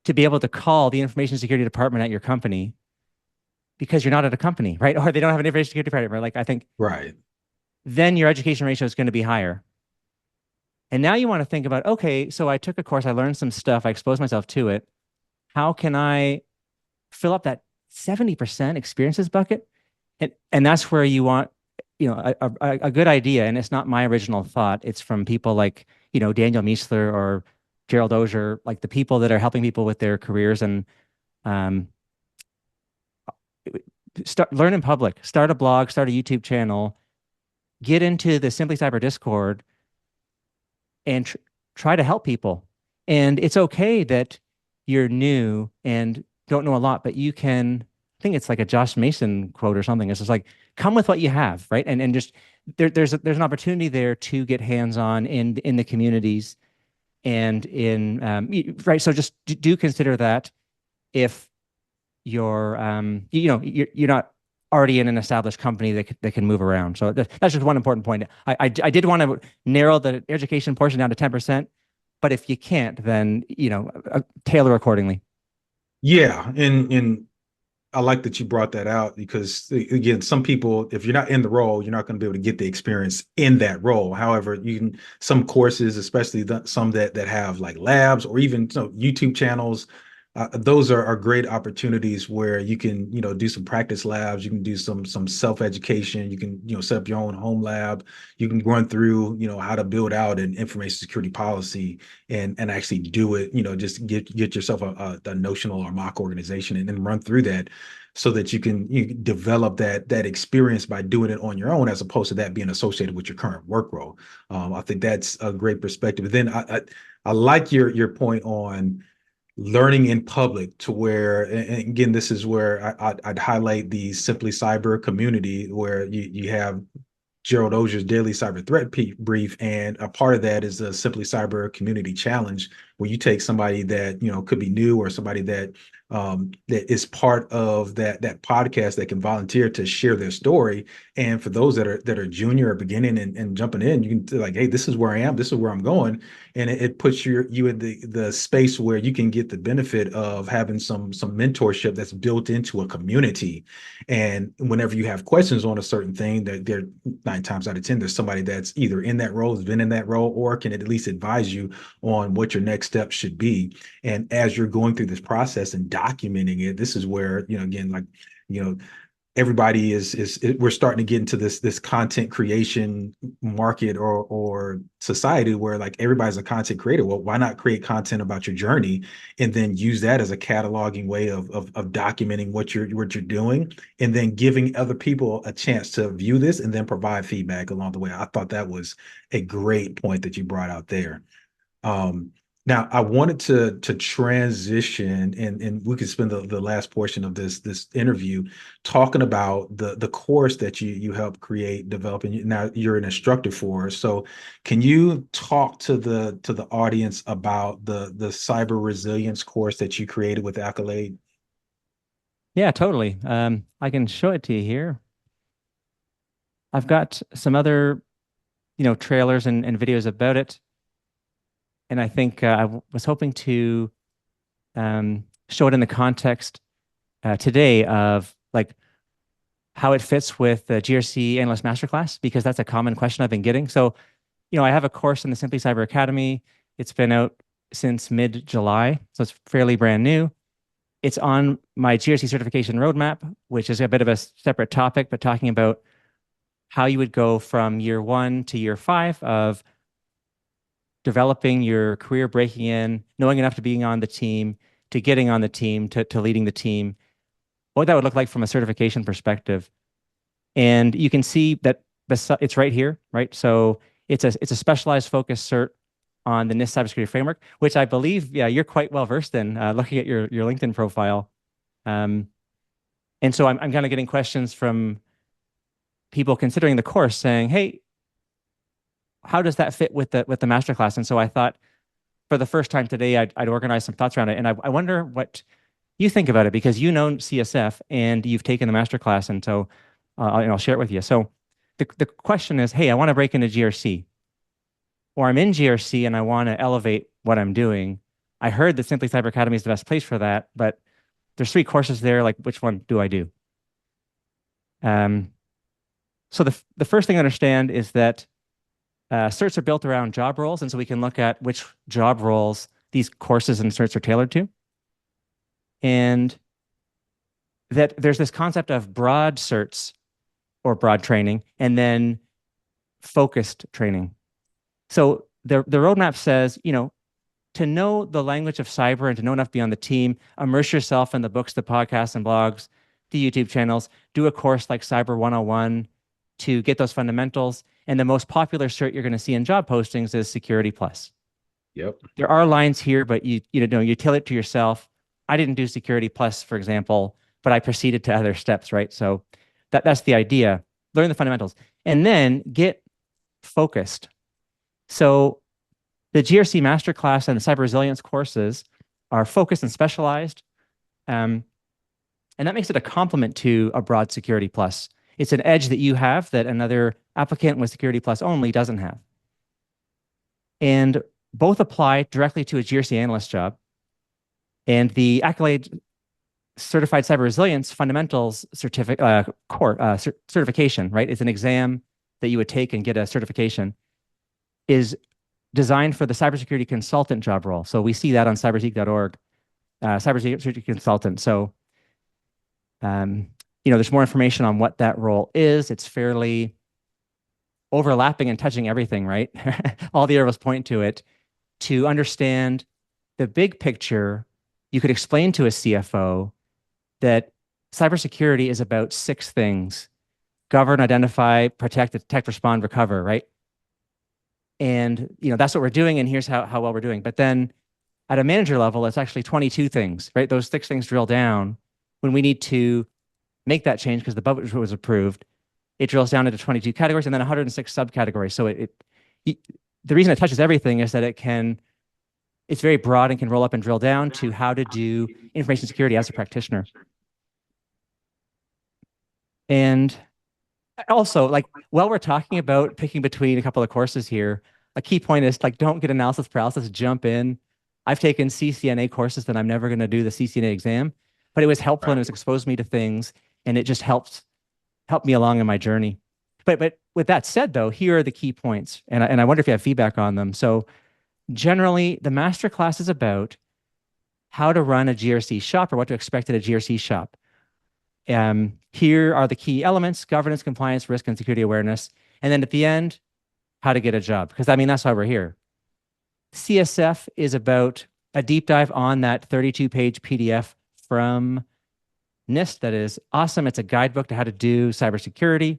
to be able to call the information security department at your company because you're not at a company, right? Or they don't have an information security department. Like I think Right. then your education ratio is going to be higher. And now you want to think about, okay, so I took a course, I learned some stuff, I exposed myself to it. How can I fill up that 70% experiences bucket? And that's where you want, a good idea. And it's not my original thought. It's from people like, Daniel Miessler or Gerald Auger, like the people that are helping people with their careers and um, learn in public, start a blog, start a YouTube channel, get into the Simply Cyber Discord and try to help people. And it's okay that you're new and don't know a lot, but you can, I think it's like a Josh Mason quote or something. It's just like, come with what you have, right? And just there's an opportunity there to get hands-on in the communities and right. So just do consider that if you're not already in an established company that can move around. So that's just one important point. I did want to narrow the education portion down to 10%, but if you can't, then tailor accordingly. Yeah, and I like that you brought that out because again, some people, if you're not in the role, you're not going to be able to get the experience in that role. However, you can some courses, especially some that have like labs or even YouTube channels. Those are great opportunities where you can do some practice labs. You can do some self-education. You can set up your own home lab. You can run through how to build out an information security policy and actually do it. Just get yourself a notional or mock organization and then run through that so that you can develop that experience by doing it on your own as opposed to that being associated with your current work role. I think that's a great perspective. Then I like your point on learning in public to where, and again, this is where I'd highlight the Simply Cyber community where you have Gerald Auger's daily cyber threat brief, and a part of that is the Simply Cyber Community Challenge, where you take somebody that could be new or somebody that that is part of that podcast that can volunteer to share their story. And for those that are junior or beginning and jumping in, you can like, hey, this is where I am, this is where I'm going, and it puts you in the space where you can get the benefit of having some mentorship that's built into a community. And whenever you have questions on a certain thing, that they're 9 times out of 10, there's somebody that's either in that role, has been in that role, or can at least advise you on what your next step should be. And as you're going through this process and documenting it, this is where, again, like, everybody we're starting to get into this content creation market or society where like everybody's a content creator. Well, why not create content about your journey and then use that as a cataloging way of documenting what you're doing and then giving other people a chance to view this and then provide feedback along the way. I thought that was a great point that you brought out there. Now, I wanted to transition, and we could spend the last portion of this interview talking about the course that you helped create, develop, and now you're an instructor for. So, can you talk to the audience about the cyber resilience course that you created with Accolade? Yeah, totally. I can show it to you here. I've got some other, trailers and videos about it. And I think was hoping to show it in the context today of like how it fits with the GRC Analyst Masterclass, because that's a common question I've been getting. So, I have a course in the Simply Cyber Academy. It's been out since mid-July, so it's fairly brand new. It's on my GRC certification roadmap, which is a bit of a separate topic, but talking about how you would go from year 1 to year 5 of developing your career, breaking in, knowing enough to being on the team, to getting on the team, to leading the team, what that would look like from a certification perspective. And you can see that it's right here, right? So it's a specialized focus cert on the NIST cybersecurity framework, which I believe, yeah, you're quite well versed in, looking at your LinkedIn profile. And so I'm kind of getting questions from people considering the course saying, hey, how does that fit with the masterclass? And so I thought for the first time today, I'd organize some thoughts around it. And I wonder what you think about it, because you know CSF and you've taken the masterclass. And so I'll share it with you. So the question is, hey, I want to break into GRC, or I'm in GRC and I want to elevate what I'm doing. I heard that Simply Cyber Academy is the best place for that, but there's 3 courses there. Like, which one do I do? So the first thing to understand is that certs are built around job roles, and so we can look at which job roles these courses and certs are tailored to. And that there's this concept of broad certs or broad training, and then focused training. So the roadmap says, to know the language of cyber and to know enough to be on the team, immerse yourself in the books, the podcasts and blogs, the YouTube channels, do a course like Cyber 101 to get those fundamentals. And the most popular cert you're going to see in job postings is Security Plus. Yep. There are lines here, but you tailor it to yourself. I didn't do Security Plus, for example, but I proceeded to other steps, right? So that's the idea. Learn the fundamentals and then get focused. So the GRC Masterclass and the Cyber Resilience courses are focused and specialized. And that makes it a complement to a broad Security Plus. It's an edge that you have that another applicant with Security Plus only doesn't have. And both apply directly to a GRC analyst job. And the a.k.a. Certified Cyber Resilience Fundamentals certification, right? It's an exam that you would take and get a certification, is designed for the cybersecurity consultant job role. So we see that on cyberseek.org, cybersecurity consultant. So, there's more information on what that role is. It's fairly overlapping and touching everything, right? All the arrows point to it. To understand the big picture, you could explain to a CFO that cybersecurity is about 6 things: govern, identify, protect, detect, respond, recover, right? And that's what we're doing, and here's how well we're doing. But then at a manager level, it's actually 22 things, right? Those 6 things drill down. When we need to make that change because the budget was approved, it drills down into 22 categories and then 106 subcategories. So the reason it touches everything is that it's very broad and can roll up and drill down to how to do information security as a practitioner. And also, like, while we're talking about picking between a couple of courses here, a key point is, like, don't get analysis paralysis, jump in. I've taken CCNA courses that I'm never going to do the CCNA exam, but it was helpful and it was exposed me to things, and it just helped me along in my journey. But with that said, though, here are the key points, and I wonder if you have feedback on them. So generally, the masterclass is about how to run a GRC shop or what to expect at a GRC shop. Here are the key elements: governance, compliance, risk, and security awareness. And then at the end, how to get a job. Because that's why we're here. CSF is about a deep dive on that 32-page PDF from NIST that is awesome. It's a guidebook to how to do cybersecurity.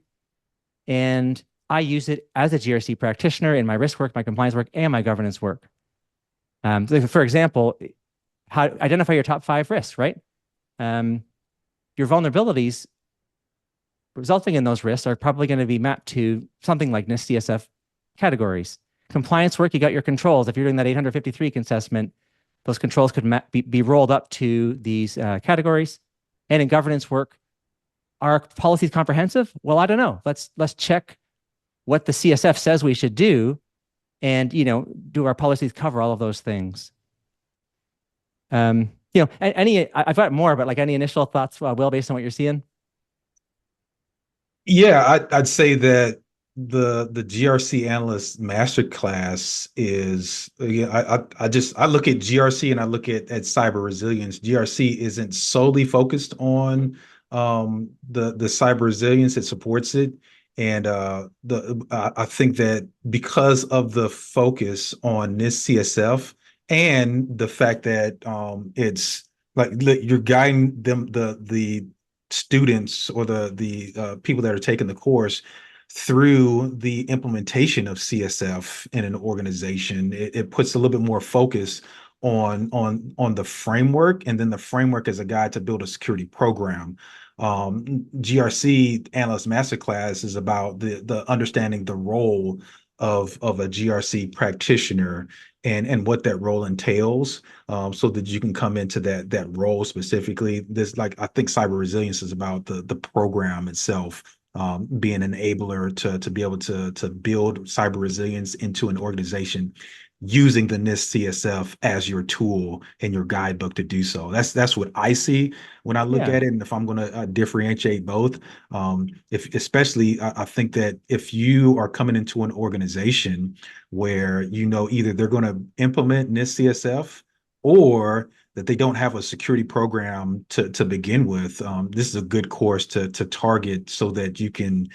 And I use it as a GRC practitioner in my risk work, my compliance work, and my governance work. So for example, how identify your top 5 risks, right? Your vulnerabilities resulting in those risks are probably going to be mapped to something like NIST CSF categories. Compliance work, you got your controls. If you're doing that 853 assessment, those controls could be rolled up to these categories. And in governance work, are policies comprehensive? Well, I don't know. Let's check what the CSF says we should do, and do our policies cover all of those things? I've got more, but like, any initial thoughts, Will, based on what you're seeing? Yeah, I'd say that the GRC analyst masterclass is, I look at GRC and I look at cyber resilience. GRC isn't solely focused on the cyber resilience; it supports it. And I think that because of the focus on this CSF and the fact that it's like you're guiding them, the students or the people that are taking the course through the implementation of CSF in an organization, it puts a little bit more focus on the framework, and then the framework as a guide to build a security program. GRC Analyst Masterclass is about the understanding the role of a GRC practitioner and what that role entails, so that you can come into that role specifically. I think cyber resilience is about the program itself, being an enabler to be able to build cyber resilience into an organization. using the NIST CSF as your tool in your guidebook to do so. That's what I see when I look Yeah. at it. And if I'm going to differentiate both, if especially I think that if you are coming into an organization where you know either they're going to implement NIST CSF or that they don't have a security program to begin with, this is a good course to target so that you can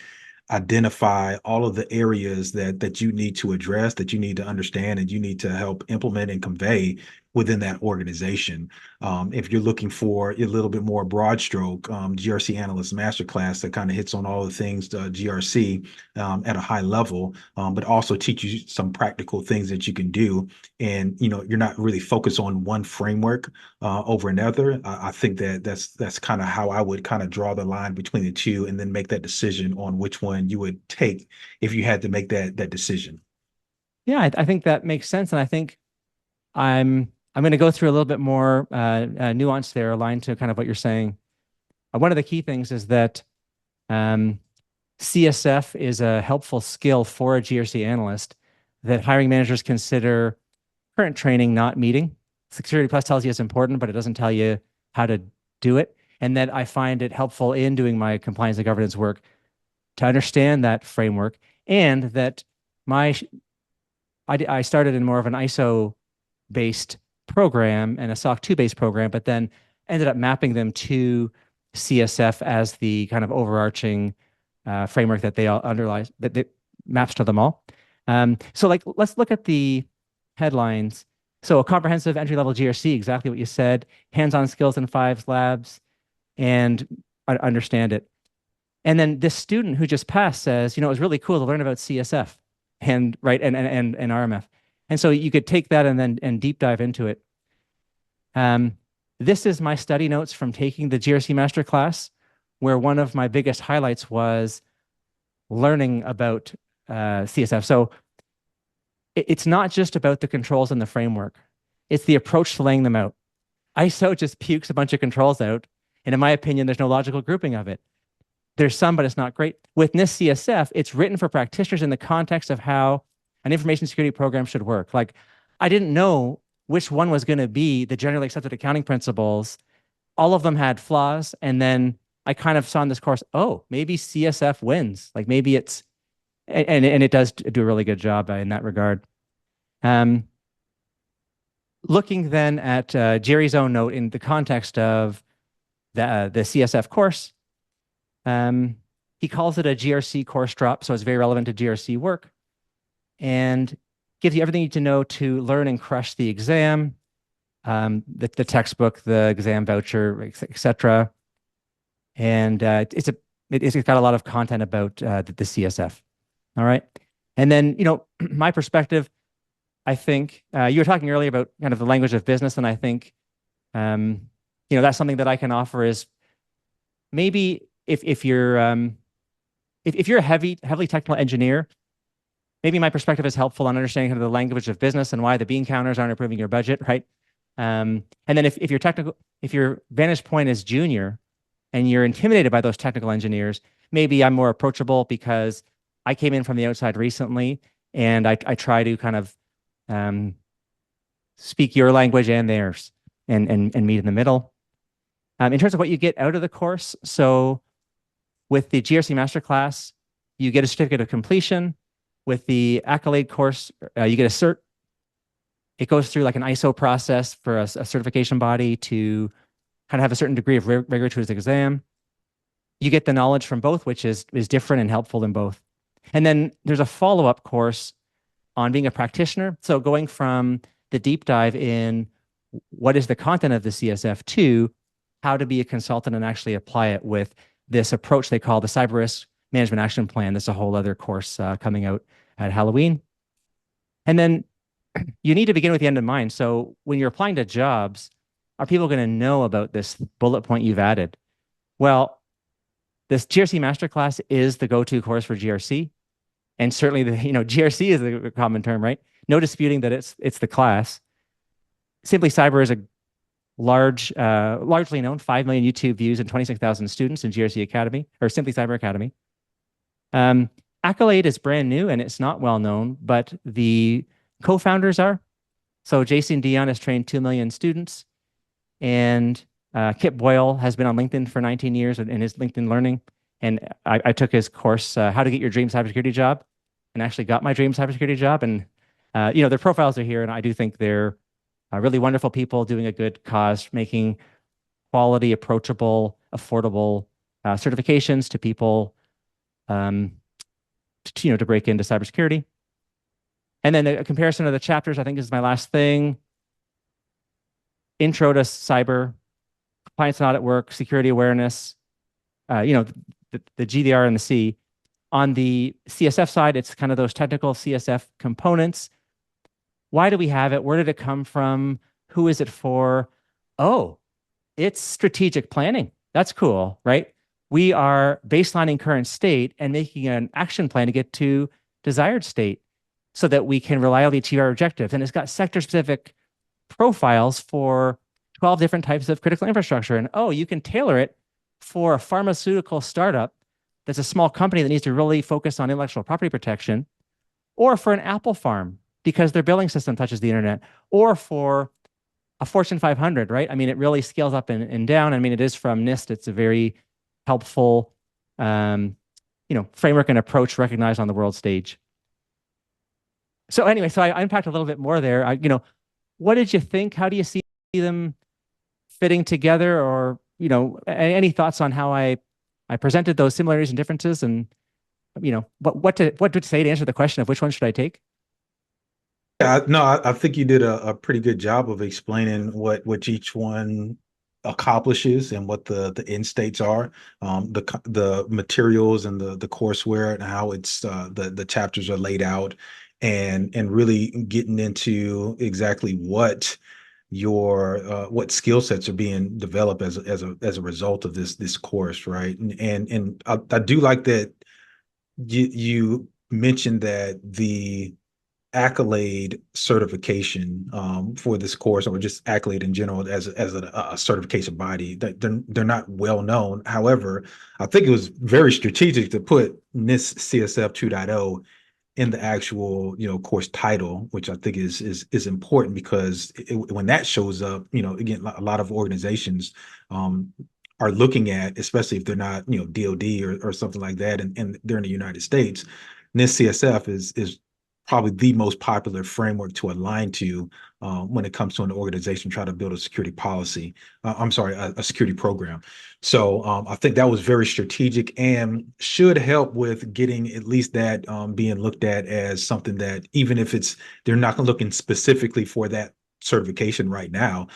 identify all of the areas that you need to address, that you need to understand, and you need to help implement and convey within that organization. If you're looking for a little bit more broad stroke, GRC Analyst Masterclass that kind of hits on all the things GRC at a high level, but also teach you some practical things that you can do. And you know, you're not really focused on one framework over another. I think that's kind of how I would kind of draw the line between the two, and then make that decision on which one you would take if you had to make that decision. Yeah, I think that makes sense. And I think I'm going to go through a little bit more nuance there, aligned to kind of what you're saying. One of the key things is that CSF is a helpful skill for a GRC analyst that hiring managers consider current training not meeting. Security Plus tells you it's important, but it doesn't tell you how to do it. And that I find it helpful in doing my compliance and governance work to understand that framework, and that I started in more of an ISO-based program and a SOC 2-based program, but then ended up mapping them to CSF as the kind of overarching framework that they all underlies, that maps to them all. So like, let's look at the headlines. So a comprehensive entry-level GRC, exactly what you said, hands-on skills in 5 labs, and understand it. And then this student who just passed says, you know, it was really cool to learn about CSF and RMF. And so you could take that and then deep dive into it. This is my study notes from taking the GRC master class, where one of my biggest highlights was learning about CSF. So it's not just about the controls and the framework. It's the approach to laying them out. ISO just pukes a bunch of controls out. And in my opinion, there's no logical grouping of it. There's some, but it's not great. With NIST CSF, it's written for practitioners in the context of how an information security program should work. Like, I didn't know which one was going to be the generally accepted accounting principles. All of them had flaws. And then I kind of saw in this course, oh, maybe CSF wins. Like maybe it's, and it does do a really good job in that regard. Looking then at Jerry's own note in the context of the CSF course, he calls it a GRC course drop, so it's very relevant to GRC work, and gives you everything you need to know to learn and crush the exam, the textbook, the exam voucher, etc. And it's got a lot of content about the CSF. All right, and then, you know, my perspective, I think you were talking earlier about kind of the language of business, and I think you know, that's something that I can offer is maybe if you're a heavily technical engineer, maybe my perspective is helpful on understanding kind of the language of business and why the bean counters aren't improving your budget, right? And then if you're technical, if your vantage point is junior and you're intimidated by those technical engineers, maybe I'm more approachable because I came in from the outside recently, and I try to kind of speak your language and theirs and meet in the middle. In terms of what you get out of the course, so with the GRC Masterclass, you get a certificate of completion. With the a.k.a. course, you get a cert. It goes through like an ISO process for a certification body to kind of have a certain degree of rigor to his exam. You get the knowledge from both, which is different and helpful in both. And then there's a follow-up course on being a practitioner. So going from the deep dive in what is the content of the CSF to how to be a consultant and actually apply it with this approach they call the Cyber Risk Management Action Plan. There's a whole other course coming out at Halloween. And then you need to begin with the end in mind. So when you're applying to jobs, are people going to know about this bullet point you've added? Well, this GRC Masterclass is the go-to course for GRC. And certainly, GRC is the common term, right? No disputing that it's the class. Simply Cyber is a largely known, 5 million YouTube views and 26,000 students in GRC Academy, or Simply Cyber Academy. a.k.a. is brand new and it's not well known, but the co-founders are. So Jason Dion has trained 2 million students, and Kip Boyle has been on LinkedIn for 19 years in his LinkedIn Learning. And I took his course, How to Get Your Dream Cybersecurity Job, and actually got my dream cybersecurity job. And, their profiles are here, and I do think they're really wonderful people doing a good cause, making quality, approachable, affordable certifications to people to break into cybersecurity. And then a comparison of the chapters, I think is my last thing. Intro to cyber, compliance and audit work, security awareness, the G, the R, and the C. On the CSF side, it's kind of those technical CSF components. Why do we have it? Where did it come from? Who is it for? Oh, it's strategic planning. That's cool, right? We are baselining current state and making an action plan to get to desired state so that we can reliably achieve our objectives. And it's got sector-specific profiles for 12 different types of critical infrastructure. And you can tailor it for a pharmaceutical startup that's a small company that needs to really focus on intellectual property protection, or for an Apple farm because their billing system touches the internet, or for a Fortune 500, right? I mean, it really scales up and down. I mean, it is from NIST. It's a very helpful, framework and approach recognized on the world stage. So anyway, so I unpacked a little bit more there. What did you think? How do you see them fitting together? Or, any thoughts on how I presented those similarities and differences, and, what to say to answer the question of which one should I take? Yeah, no, I think you did a pretty good job of explaining what each one accomplishes and what the end states are, the materials and the courseware and how it's the chapters are laid out, and really getting into exactly what your what skill sets are being developed as a result of this course, right? And I do like that you mentioned that the accolade certification for this course, or just accolade in general as a certification body, that they're not well known. However, I think it was very strategic to put NIST CSF 2.0 in the actual course title, which I think is important, because when that shows up, again, a lot of organizations are looking at, especially if they're not DoD or something like that, and they're in the United States. NIST CSF is probably the most popular framework to align to when it comes to an organization trying to build a security policy. I'm sorry, a security program. So I think that was very strategic and should help with getting at least that being looked at as something that, even if they're not looking specifically for that certification right now,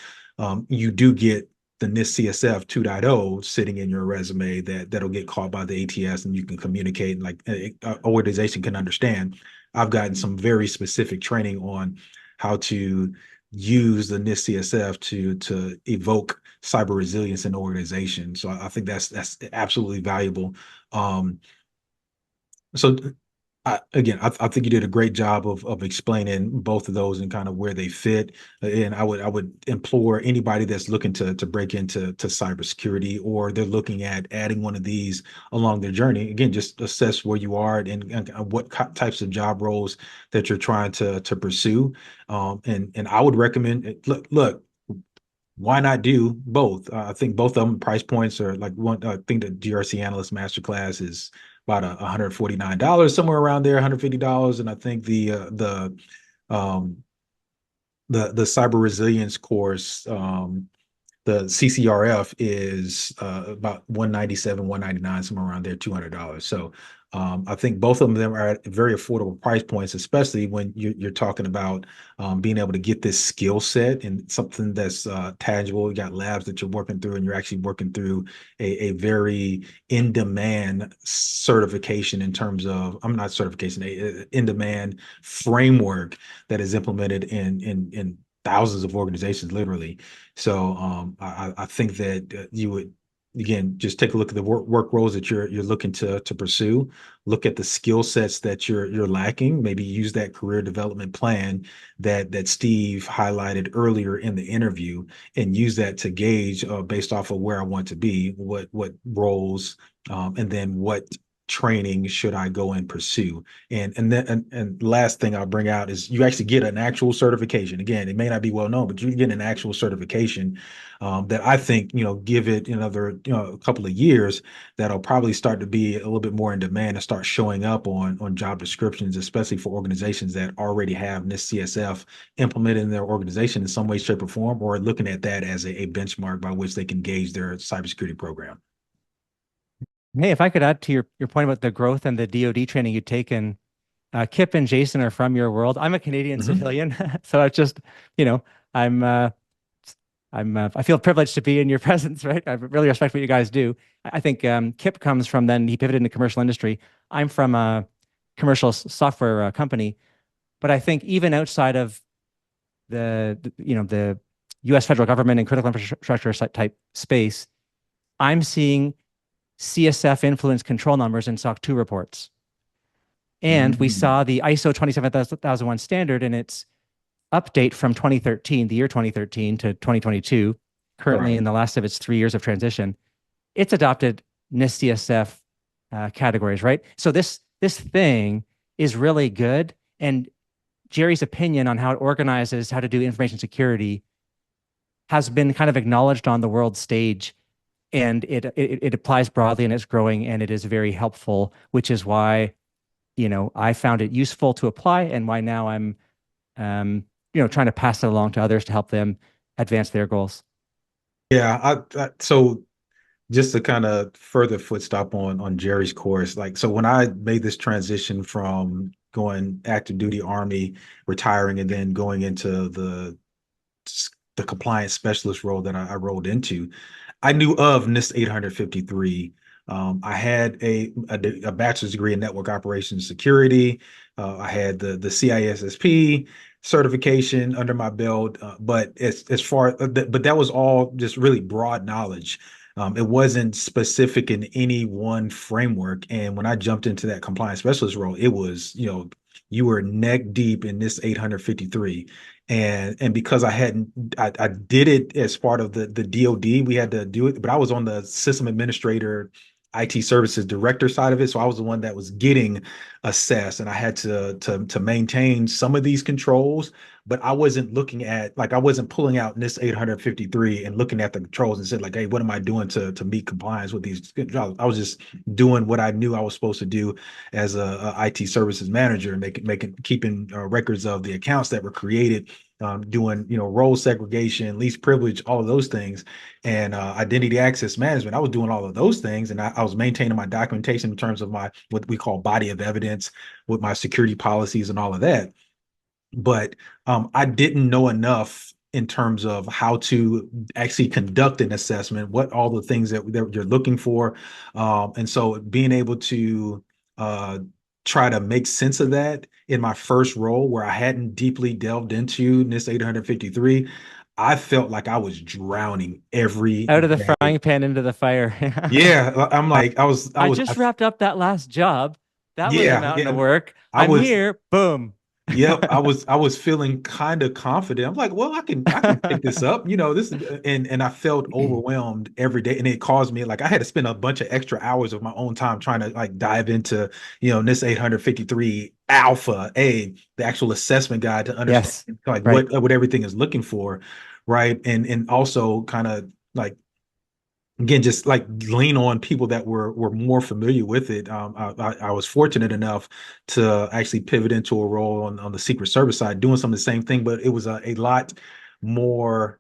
you do get the NIST CSF 2.0 sitting in your resume that'll get called by the ATS, and you can communicate, and like an organization can understand. I've gotten some very specific training on how to use the NIST CSF to evoke cyber resilience in organizations. So I think that's absolutely valuable. So I think you did a great job of explaining both of those and kind of where they fit. And I would implore anybody that's looking to break into cybersecurity, or they're looking at adding one of these along their journey. Again, just assess where you are and what types of job roles that you're trying to pursue. And I would recommend it. Look. Why not do both? I think both of them price points are like one. I think the GRC Analyst Masterclass is about $149, somewhere around there, $150, and I think um, the cyber resilience course, the CCRF, is about 197, 199, somewhere around there, $200. So I think both of them are at very affordable price points, especially when you're talking about being able to get this skill set and something that's tangible. You got labs that you're working through, and you're actually working through a very in-demand certification in terms of, I'm not certification, a in-demand framework that is implemented in thousands of organizations, literally. So I think that you would, again, just take a look at the work roles that you're looking to pursue. Look at the skill sets that you're lacking. Maybe use that career development plan that Steve highlighted earlier in the interview, and use that to gauge based off of where I want to be, what roles, and then what training should I go and pursue? And last thing I'll bring out is you actually get an actual certification. Again, it may not be well known, but you get an actual certification that I think, give it another, a couple of years, that'll probably start to be a little bit more in demand and start showing up on job descriptions, especially for organizations that already have NIST CSF implemented in their organization in some way, shape, or form, or looking at that as a benchmark by which they can gauge their cybersecurity program. Hey, if I could add to your point about the growth and the DoD training you've taken, Kip and Jason are from your world. I'm a Canadian civilian, so it's just, I'm I feel privileged to be in your presence, right? I really respect what you guys do. I think Kip comes from, then he pivoted into commercial industry. I'm from a commercial software company, but I think even outside of the U.S. federal government and critical infrastructure type space, I'm seeing CSF influence control numbers in SOC 2 reports. And we saw the ISO 27001 standard in its update from 2013, the year 2013 to 2022, currently in the last of its 3 years of transition. It's adopted NIST CSF categories, right? So this thing is really good. And Jerry's opinion on how it organizes how to do information security has been kind of acknowledged on the world stage, and it applies broadly, and it's growing, and it is very helpful, which is why, I found it useful to apply, and why now I'm, trying to pass it along to others to help them advance their goals. Yeah, so just to kind of further footstop on Jerry's course, so when I made this transition from going active duty Army, retiring, and then going into the compliance specialist role that I rolled into, I knew of NIST 853. I had a bachelor's degree in network operations security. I had the CISSP certification under my belt, but but that was all just really broad knowledge. It wasn't specific in any one framework. And when I jumped into that compliance specialist role, it was, you were neck deep in this 853. And because I did it as part of the DoD, we had to do it, but I was on the system administrator, IT services director side of it. So I was the one that was getting assessed, and I had to maintain some of these controls, but I wasn't looking at, I wasn't pulling out NIST 853 and looking at the controls and said, hey, what am I doing to meet compliance with these controls? I was just doing what I knew I was supposed to do as a IT services manager, keeping records of the accounts that were created, doing, role segregation, least privilege, all of those things, and identity access management. I was doing all of those things, and I was maintaining my documentation in terms of my, what we call body of evidence, with my security policies and all of that. But I didn't know enough in terms of how to actually conduct an assessment, what all the things that you're looking for. And so being able to try to make sense of that in my first role, where I hadn't deeply delved into NIST 853, I felt like I was drowning every Out of the day. frying pan into the fire. Yeah, I'm like, I just wrapped up that last job. That was a mountain of work. I'm here. Boom. Yep, I was feeling kind of confident. I'm like, well, I can pick this up, this, and I felt overwhelmed every day, and it caused me, I had to spend a bunch of extra hours of my own time trying to dive into, this 853 alpha, the actual assessment guide, to understand what everything is looking for, right? And also kind of again, just lean on people that were more familiar with it. I was fortunate enough to actually pivot into a role on the Secret Service side, doing some of the same thing, but it was a lot more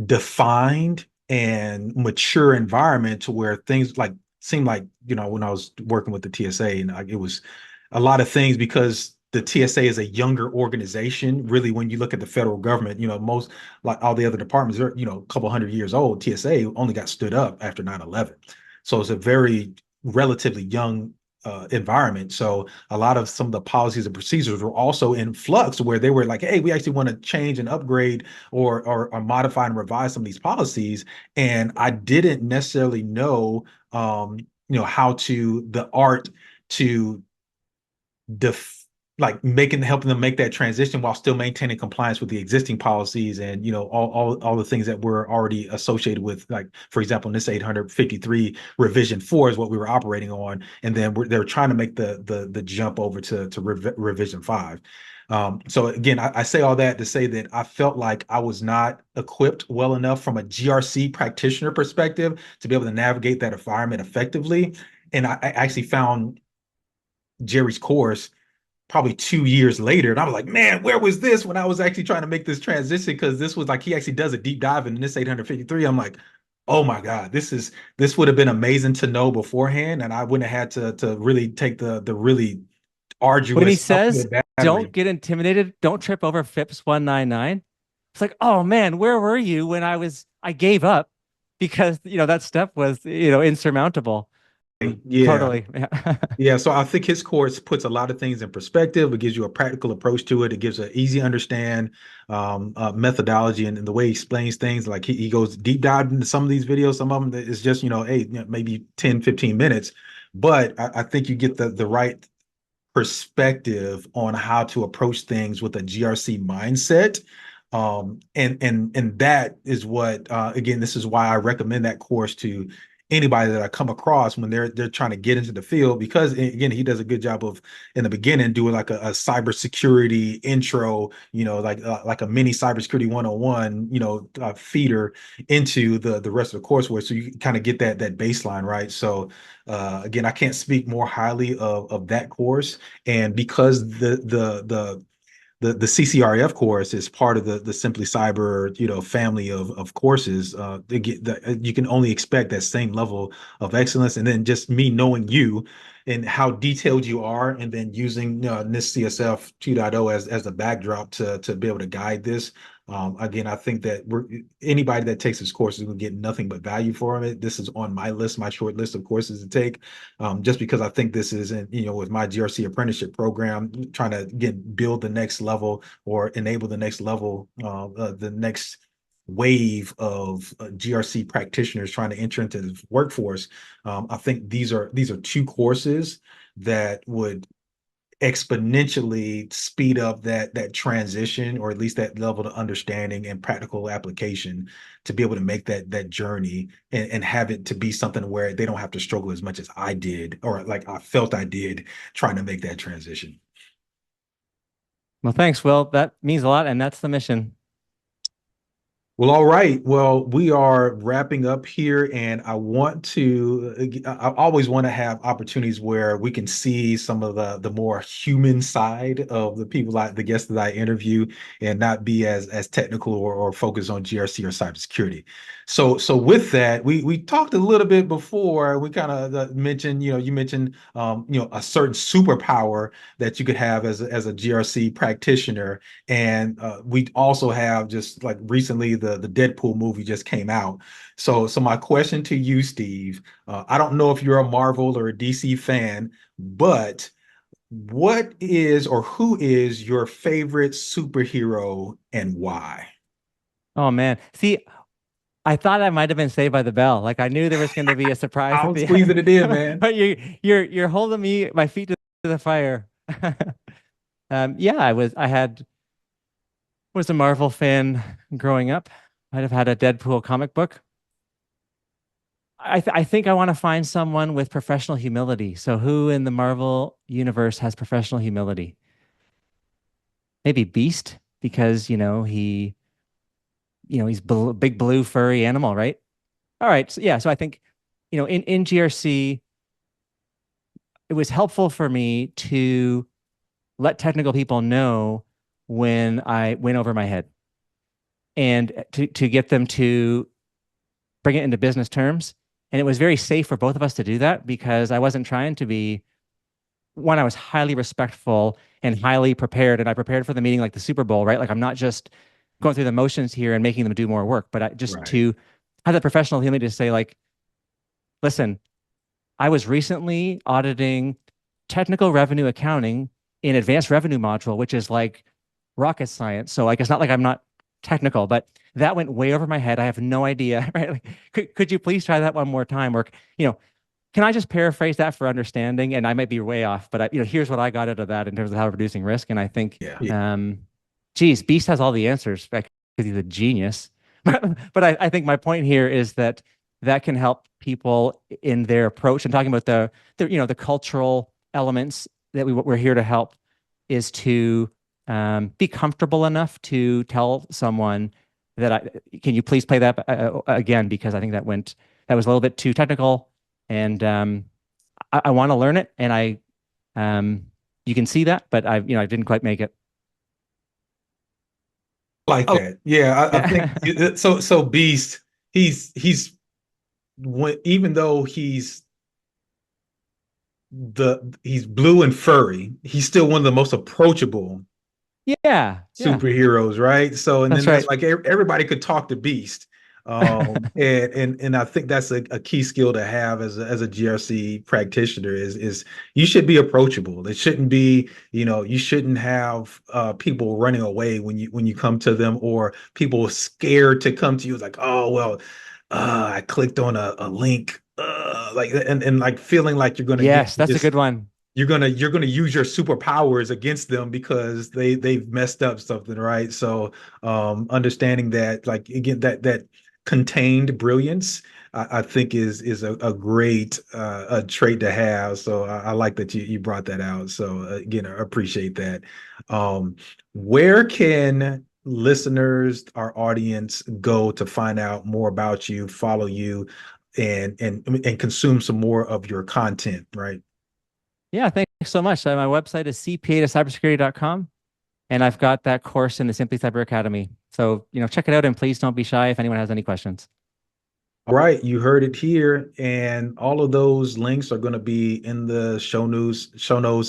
defined and mature environment, to where things seemed like, when I was working with the TSA, and it was a lot of things, because the TSA is a younger organization. Really, when you look at the federal government, most, all the other departments are, a couple hundred years old. TSA only got stood up after 9/11. So it's a very relatively young environment. So a lot of some of the policies and procedures were also in flux, where they were like, hey, we actually want to change and upgrade, or modify and revise some of these policies. And I didn't necessarily know, how to, the art to like helping them make that transition while still maintaining compliance with the existing policies and all the things that were already associated with, like for example in this 853 revision 4 is what we were operating on, and then they're trying to make the jump over to revision 5. So again, I say all that to say that I felt like I was not equipped well enough from a GRC practitioner perspective to be able to navigate that environment effectively. And I actually found Jerry's course probably 2 years later. And I was like, man, where was this when I was actually trying to make this transition? Because this was like, he actually does a deep dive in this 853. I'm like, oh my God, this would have been amazing to know beforehand. And I wouldn't have had to really take the really When he arduous says, uphill don't battery. get intimidated, don't trip over FIPS 199. It's like, oh man, where were you when I gave up because, that step was, insurmountable. Yeah. Totally. Yeah. Yeah, so I think his course puts a lot of things in perspective. It gives you a practical approach to it. It gives an easy understand methodology and the way he explains things. Like he goes deep dive into some of these videos. Some of them is just, hey, maybe 10, 15 minutes. But I think you get the right perspective on how to approach things with a GRC mindset. And that is what again, this is why I recommend that course to anybody that I come across when they're trying to get into the field, because again, he does a good job of in the beginning doing like a cybersecurity intro, like a mini cybersecurity 101, feeder into the rest of the coursework, so you kind of get that baseline, right? So again, I can't speak more highly of that course. And because the CCRF course is part of the Simply Cyber, family of courses, you can only expect that same level of excellence. And then just me knowing you and how detailed you are, and then using NIST CSF 2.0 as a backdrop to be able to guide this. Again, I think that anybody that takes this course is going to get nothing but value from it. This is on my list, my short list of courses to take, just because I think this is, with my GRC apprenticeship program, trying to build the next level or enable the next level, the next wave of GRC practitioners trying to enter into the workforce. I think these are two courses that would exponentially speed up that transition, or at least that level of understanding and practical application, to be able to make that journey and have it to be something where they don't have to struggle as much as I did, or like I felt I did trying to make that transition. Well, thanks, Will. That means a lot, and that's the mission. Well, all right. Well, we are wrapping up here, and I always want to have opportunities where we can see some of the more human side of the people, like the guests that I interview, and not be as technical or focused on GRC or cybersecurity. So with that, we talked a little bit before. We kind of mentioned, you mentioned, a certain superpower that you could have as a GRC practitioner. And we also have, just like recently, the Deadpool movie just came out. So my question to you, Steve, I don't know if you're a Marvel or a DC fan, but what is, or who is your favorite superhero and why? Oh man. See, I thought I might have been Saved by the Bell. Like I knew there was going to be a surprise at I'm the squeezing end. it in, man. But you're holding my feet to the fire. Yeah, was a Marvel fan growing up. Might have had a Deadpool comic book. I think I want to find someone with professional humility. So who in the Marvel universe has professional humility? Maybe Beast, because he's big blue furry animal, right? All right. So yeah, so I think, in GRC, it was helpful for me to let technical people know when I went over my head, and to get them to bring it into business terms. And it was very safe for both of us to do that, because I wasn't trying to be one. I was highly respectful and highly prepared, and I prepared for the meeting like the Super Bowl, right? Like I'm not just going through the motions here and making them do more work, but just Right. to have the professional humility to say, like, listen, I was recently auditing technical revenue accounting in advanced revenue module, which is like rocket science. So like, it's not like I'm not technical, but that went way over my head. I have no idea, right? Like, could you please try that one more time? Or, you know, can I just paraphrase that for understanding? And I might be way off, but here's what I got out of that in terms of how reducing risk. And I think, geez, Beast has all the answers because he's a genius. But I think my point here is that that can help people in their approach. And talking about the cultural elements that we're here to help is to be comfortable enough to tell someone that can you please play that again, because I think that was a little bit too technical, and I want to learn it, and you can see that, but I didn't quite make it. Like that. Yeah, I think so Beast, he's even though he's blue and furry, he's still one of the most approachable superheroes, right? So, and then that's like everybody could talk to Beast. And I think that's a key skill to have as a GRC practitioner is you should be approachable. It shouldn't be, you shouldn't have people running away when you come to them, or people scared to come to you. It's like, oh well, I clicked on a link, like, and like feeling like you're gonna that's a good one. You're gonna use your superpowers against them because they've messed up something, right? So understanding that, like, again, that contained brilliance, I think is a great a trait to have. So I like that you brought that out. So again, I appreciate that. Where can listeners, our audience, go to find out more about you, follow you, and consume some more of your content, right? Yeah, thanks so much. My website is cpa-cybersecurity.com, and I've got that course in the Simply Cyber Academy. So, check it out, and please don't be shy if anyone has any questions. All right, you heard it here, and all of those links are going to be in the show notes.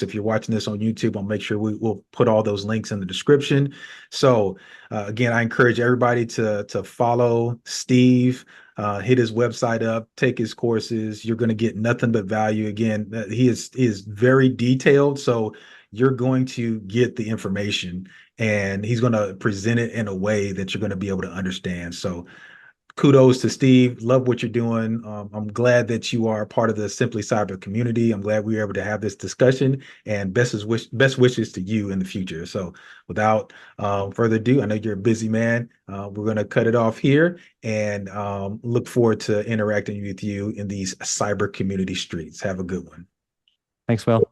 If you're watching this on YouTube, I'll make sure we'll put all those links in the description. So again, I encourage everybody to follow Steve, hit his website up, take his courses. You're going to get nothing but value. Again, he is very detailed, so you're going to get the information, and he's going to present it in a way that you're going to be able to understand. So kudos to Steve. Love what you're doing. I'm glad that you are part of the Simply Cyber community. I'm glad we were able to have this discussion, and best wishes to you in the future. So without further ado, I know you're a busy man. We're going to cut it off here, and look forward to interacting with you in these cyber community streets. Have a good one. Thanks, Will.